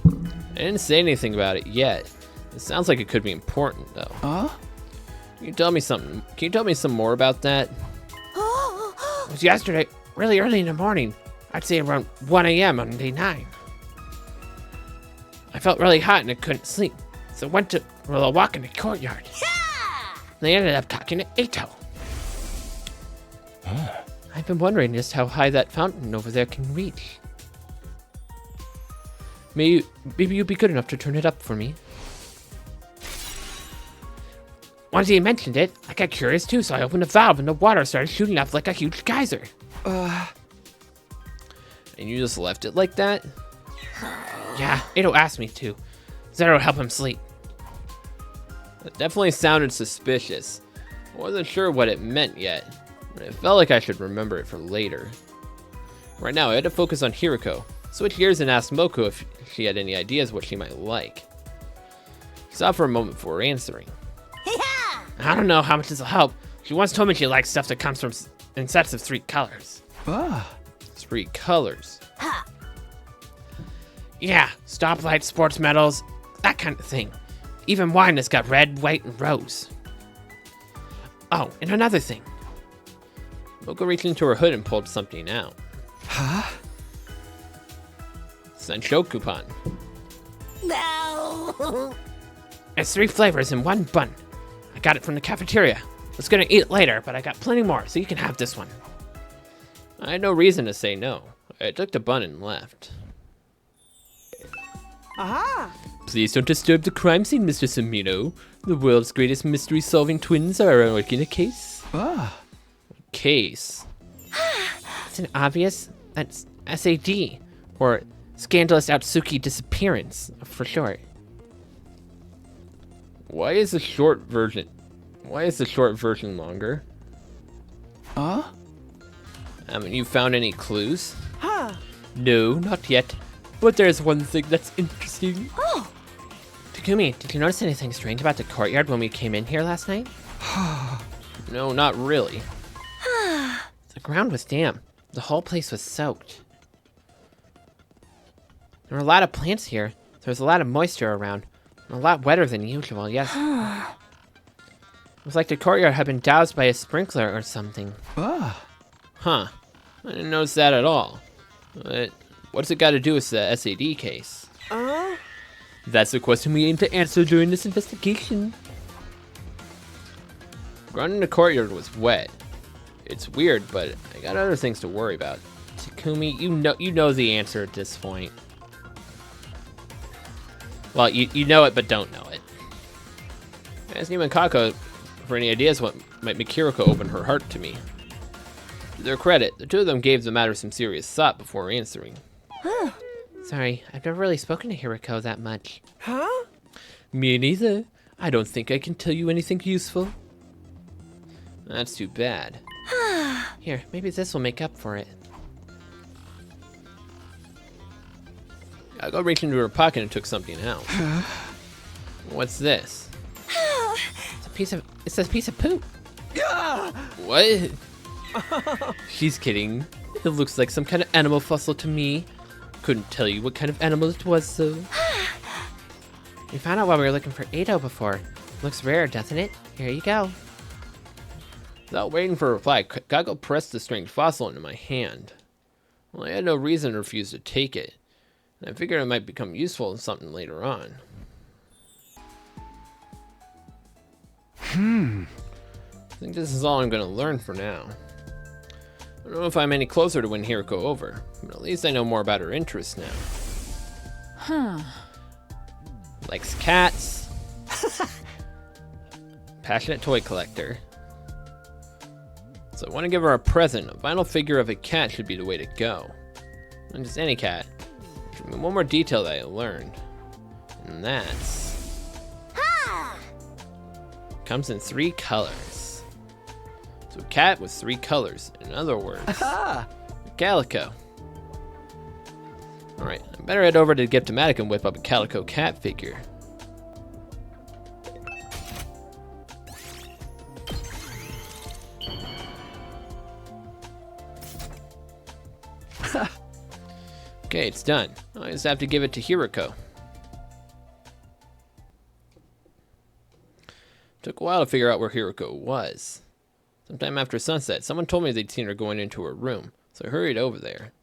I didn't say anything about it yet. It sounds like it could be important, though. Can you tell me something? Can you tell me some more about that? It was yesterday, really early in the morning. I'd say around 1 a.m. on day 9. I felt really hot and I couldn't sleep. So I went to a walk in the courtyard. And I ended up talking to Ito. I've been wondering just how high that fountain over there can reach. Maybe you'd be good enough to turn it up for me. Once he mentioned it, I got curious too, so I opened a valve and the water started shooting up like a huge geyser. And you just left it like that? Yeah, Ado asked me to. Zero help him sleep. That definitely sounded suspicious. I wasn't sure what it meant yet, but it felt like I should remember it for later. Right now, I had to focus on Hiroko, switch gears and ask Moko if she had any ideas what she might like. She stopped for a moment before answering. I don't know how much this will help. She once told me she likes stuff that comes from in sets of 3 colors. 3 colors? Yeah, stoplights, sports medals, that kind of thing. Even wine that's got red, white, and rose. Oh, and another thing. Moko reached into her hood and pulled something out. Sensho coupon. No. It's 3 flavors in 1 bun. I got it from the cafeteria. I was gonna eat it later, but I got plenty more, so you can have this one. I had no reason to say no. I took the bun and left. Aha! Please don't disturb the crime scene, Mr. Samino. The world's greatest mystery-solving twins are working a case. Case? It's an obvious, that's SAD, or Scandalous Outsuki Disappearance, for short. Why is the short version longer? Haven't you found any clues? No, not yet. But there's one thing that's interesting. Takumi, did you notice anything strange about the courtyard when we came in here last night? No, not really. The ground was damp. The whole place was soaked. There were a lot of plants here. There was a lot of moisture around. A lot wetter than usual, yes. It was like the courtyard had been doused by a sprinkler or something. Huh. I didn't notice that at all. But what's it got to do with the SAD case? That's the question we aim to answer during this investigation. Ground in the courtyard was wet. It's weird, but I got other things to worry about. Takumi, you know the answer at this point. Well, you know it, but don't know it. Ask Nima and Kako for any ideas what might make Hiroko open her heart to me. To their credit, the two of them gave the matter some serious thought before answering. Sorry, I've never really spoken to Hiroko that much. Me neither. I don't think I can tell you anything useful. That's too bad. Here, maybe this will make up for it. Kako reached into her pocket and took something out. What's this? It's a piece of poop. What? She's kidding. It looks like some kind of animal fossil to me. Couldn't tell you what kind of animal it was, though. We found out while we were looking for Ado before. Looks rare, doesn't it? Here you go. Without waiting for a reply, Kako pressed the strange fossil into my hand. Well, I had no reason to refuse to take it, and I figured it might become useful in something later on. I think this is all I'm going to learn for now. I don't know if I'm any closer to winning Hiroko over, but at least I know more about her interests now. Likes cats. Passionate toy collector. So I want to give her a present. A vinyl figure of a cat should be the way to go. Not just any cat. One more detail that I learned. And that's... comes in 3 colors. So a cat with 3 colors. In other words, a calico. Alright, I better head over to Giftomatic and whip up a calico cat figure. Okay, it's done. I just have to give it to Hiroko. Took a while to figure out where Hiroko was. Sometime after sunset, someone told me they'd seen her going into her room, so I hurried over there.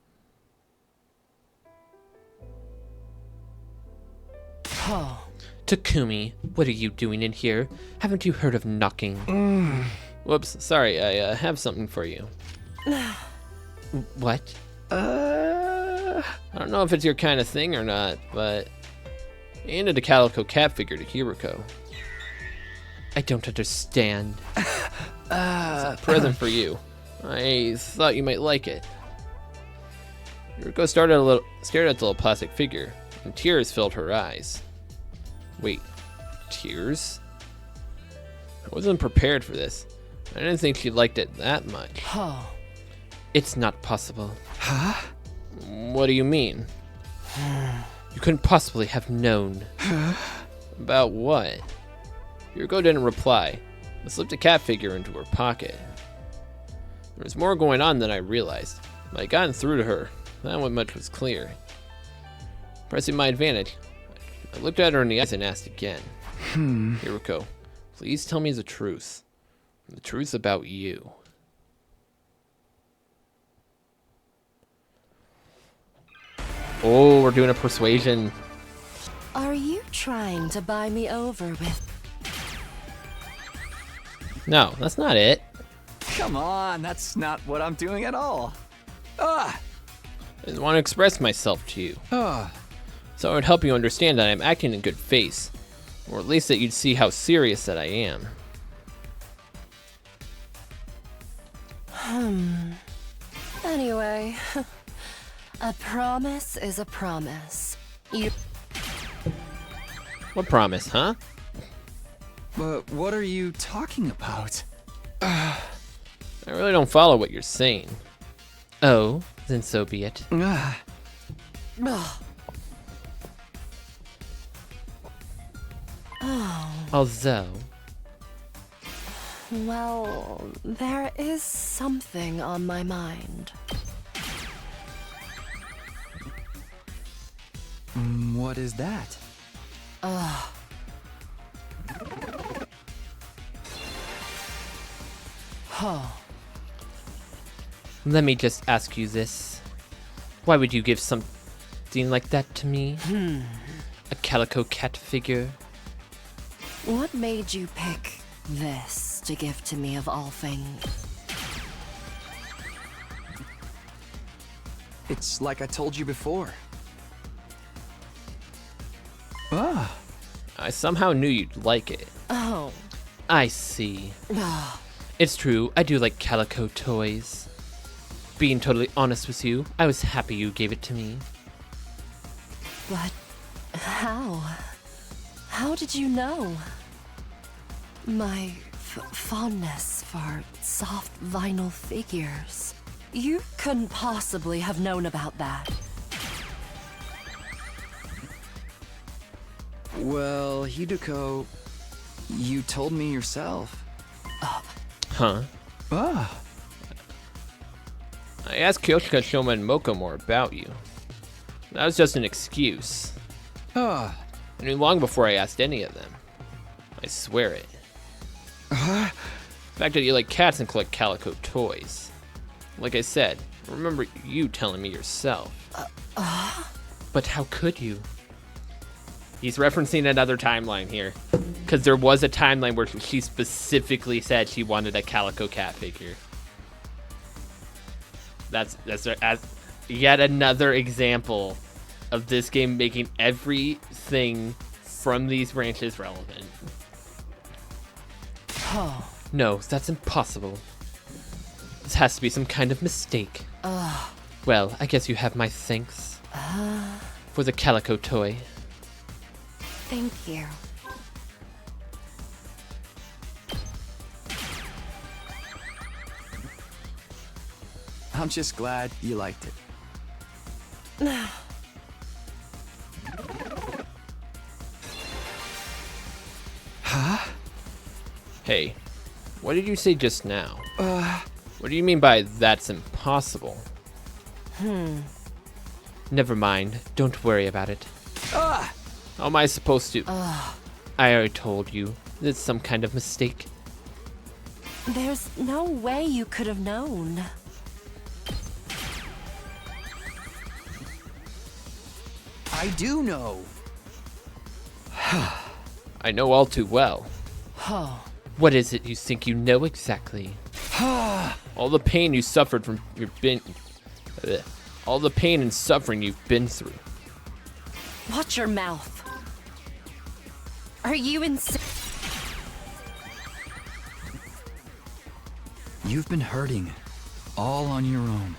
Takumi, what are you doing in here? Haven't you heard of knocking? Whoops, sorry, I have something for you. What? I don't know if it's your kind of thing or not, but he handed a calico cat figure to Hiroko. I don't understand. It's a present for you. I thought you might like it. Hiroko stared at the little plastic figure, and tears filled her eyes. Wait, tears? I wasn't prepared for this. I didn't think she liked it that much. It's not possible. Huh? What do you mean? You couldn't possibly have known. About what? Hiroko didn't reply, but slipped a cat figure into her pocket. There was more going on than I realized, but I'd gotten through to her. That much was clear. Pressing my advantage, I looked at her in the eyes and asked again. Hiroko, please tell me the truth. The truth about you. Oh, we're doing a persuasion. Are you trying to buy me over with... No, that's not it. Come on, that's not what I'm doing at all. I just want to express myself to you. So it would help you understand that I'm acting in good faith. Or at least that you'd see how serious that I am. Anyway, a promise is a promise. You... What promise, huh? What are you talking about? I really don't follow what you're saying. Oh, then so be it. Although... Well, there is something on my mind. What is that? Let me just ask you this. Why would you give something like that to me? A calico cat figure? What made you pick this to give to me of all things? It's like I told you before. I somehow knew you'd like it. Oh. I see. It's true, I do like calico toys. Being totally honest with you, I was happy you gave it to me. But how? How did you know? My fondness for soft vinyl figures. You couldn't possibly have known about that. Well, Hideko, you told me yourself. Huh? I asked Kyoshika, Shoma, and Moko more about you. That was just an excuse. I knew long before I asked any of them. I swear it. The fact that you like cats and collect calico toys. Like I said, I remember you telling me yourself. But how could you? He's referencing another timeline here. Because there was a timeline where she specifically said she wanted a calico cat figure. That's yet another example of this game making everything from these branches relevant. No, that's impossible. This has to be some kind of mistake. Well, I guess you have my thanks. For the calico toy. Thank you. I'm just glad you liked it. Hey, what did you say just now? What do you mean by that's impossible? Never mind. Don't worry about it. How am I supposed to? I already told you. It's some kind of mistake. There's no way you could have known. I do know. I know all too well. What is it you think you know exactly? All the pain you suffered from your All the pain and suffering you've been through. Watch your mouth. Are you insane? You've been hurting, all on your own.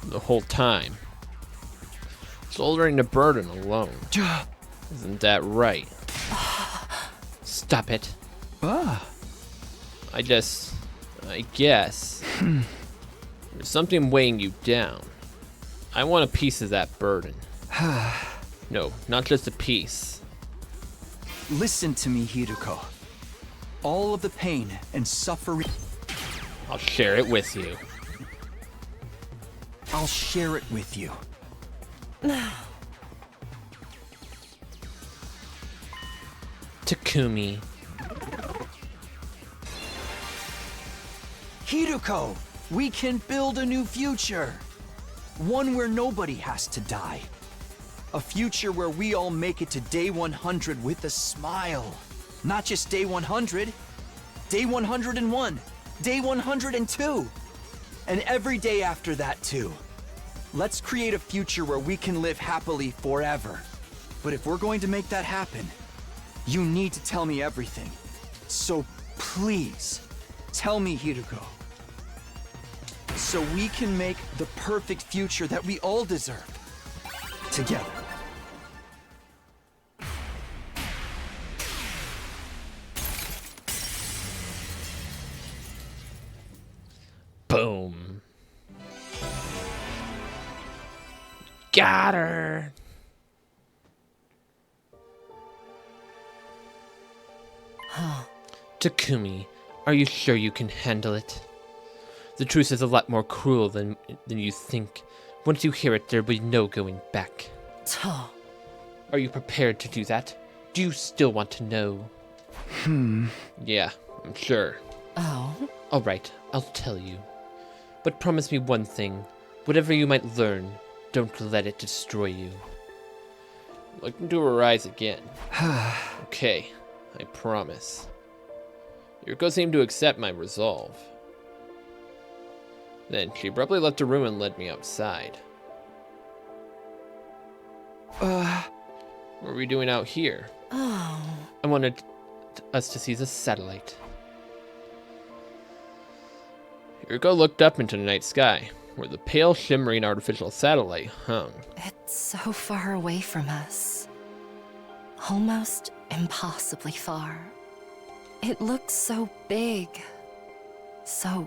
The whole time. Shouldering the burden alone. Isn't that right? Stop it. I guess there's something weighing you down. I want a piece of that burden. No, not just a piece. Listen to me, Hiruko. All of the pain and suffering... I'll share it with you. I'll share it with you. Takumi. Hiruko, we can build a new future. One where nobody has to die. A future where we all make it to day 100 with a smile. Not just day 100, day 101, day 102, and every day after that too. Let's create a future where we can live happily forever. But if we're going to make that happen, you need to tell me everything. So please, tell me, Hiruko. So we can make the perfect future that we all deserve. Together. Boom. Got her. Takumi, are you sure you can handle it? The truth is a lot more cruel than you think. Once you hear it, there will be no going back. Are you prepared to do that? Do you still want to know? Yeah, I'm sure. Oh? Alright, I'll tell you. But promise me one thing. Whatever you might learn, don't let it destroy you. Look into her eyes again. Okay, I promise. Yuriko seemed to accept my resolve. Then she abruptly left the room and led me outside. What are we doing out here? Oh. I wanted us to see the satellite. Yuriko looked up into the night sky, where the pale, shimmering artificial satellite hung. It's so far away from us. Almost impossibly far. It looks so big. So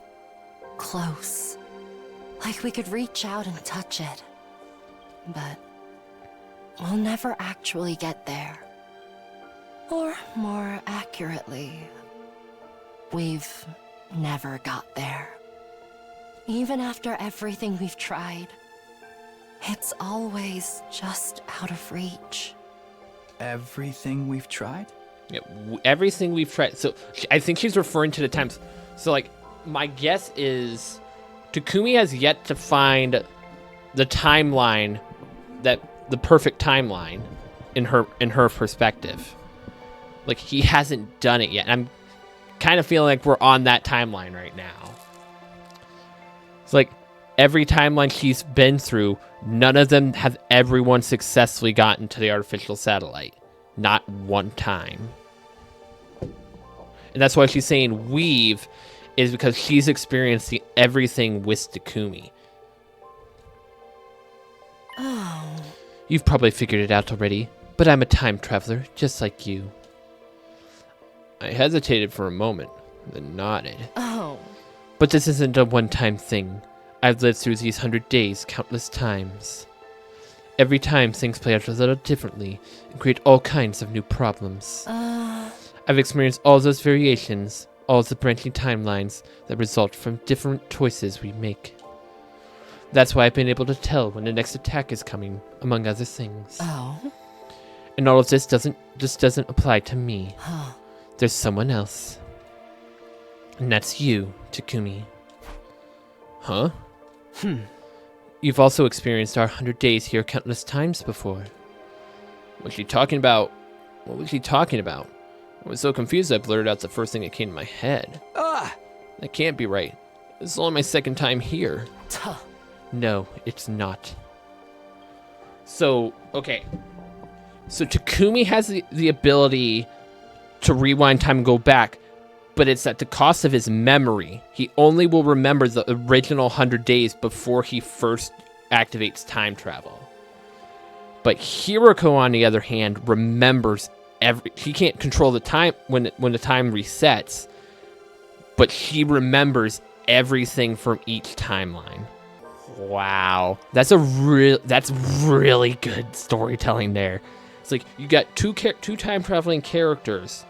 close. Like we could reach out and touch it. But we'll never actually get there. Or more accurately, we've never got there. Even after everything we've tried, it's always just out of reach. Everything we've tried? Yeah, everything we've tried. So I think she's referring to the times. So like, my guess is Takumi has yet to find the timeline, that the perfect timeline in her perspective. Like, he hasn't done it yet. I'm kind of feeling like we're on that timeline right now. It's like every timeline she's been through, none of them have everyone successfully gotten to the artificial satellite. Not one time. And that's why she's saying weave, is because she's experiencing everything with Takumi. Oh. You've probably figured it out already, but I'm a time traveler, just like you. I hesitated for a moment, then nodded. Oh. But this isn't a one-time thing. I've lived through these 100 days countless times. Every time things play out a little differently and create all kinds of new problems. I've experienced all those variations, all the branching timelines that result from different choices we make. That's why I've been able to tell when the next attack is coming, among other things. Oh. And all of this doesn't apply to me. Huh. There's someone else. And that's you, Takumi. Huh? You've also experienced our 100 days here countless times before. Was she talking about? What was she talking about? I was so confused I blurted out the first thing that came to my head. That can't be right. This is only my second time here. No, it's not. So, okay. So Takumi has the ability to rewind time and go back, but it's at the cost of his memory. He only will remember the original 100 days before he first activates time travel. But Hiroko, on the other hand, remembers he can't control the time when the time resets, but she remembers everything from each timeline. Wow, that's really good storytelling there. It's like you got two time traveling characters,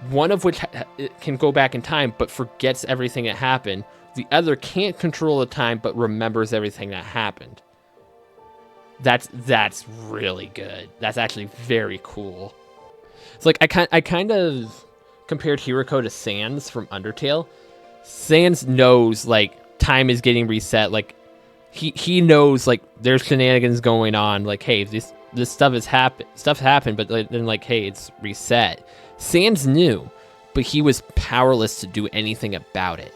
one of which can go back in time but forgets everything that happened. The other can't control the time but remembers everything that happened. That's really good. That's actually very cool. It's like I kind of compared Hiroko to Sans from Undertale. Sans knows like time is getting reset. Like he knows like there's shenanigans going on. Like, hey, this stuff happened, but then like, hey, it's reset. Sans knew, but he was powerless to do anything about it.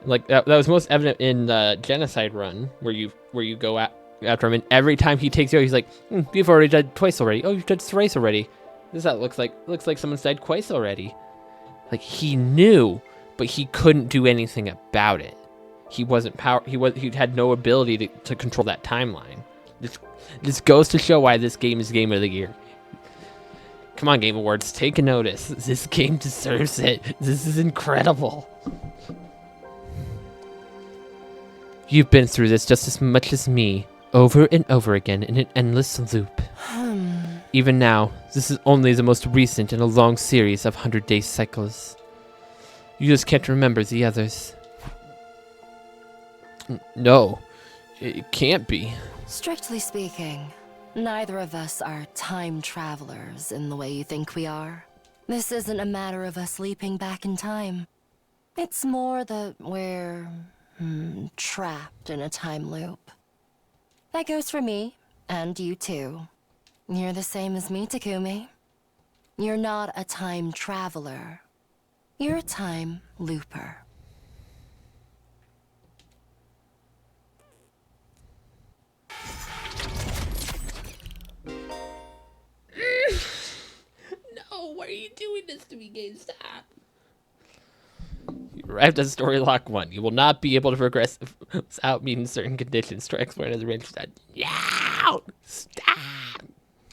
Like that was most evident in Genocide Run, where you go after him, and every time he takes you out, he's like, you've already died twice already. Oh, you've died thrice already. This is how it looks like. Looks like someone's died twice already. Like, he knew, but he couldn't do anything about it. He had no ability to control that timeline. This goes to show why this game is Game of the Year. Come on, Game Awards, take a notice. This game deserves it. This is incredible. You've been through this just as much as me, over and over again in an endless loop. Even now, this is only the most recent in a long series of 100-day cycles. You just can't remember the others. No, it can't be. Strictly speaking, neither of us are time travelers in the way you think we are. This isn't a matter of us leaping back in time. It's more that we're trapped in a time loop. That goes for me, and you too. You're the same as me, Takumi. You're not a time traveler. You're a time looper. No, why are you doing this to me, game? Stop. You arrived at story lock 1. You will not be able to progress without meeting certain conditions. Try exploring the range. Yeah! Stop!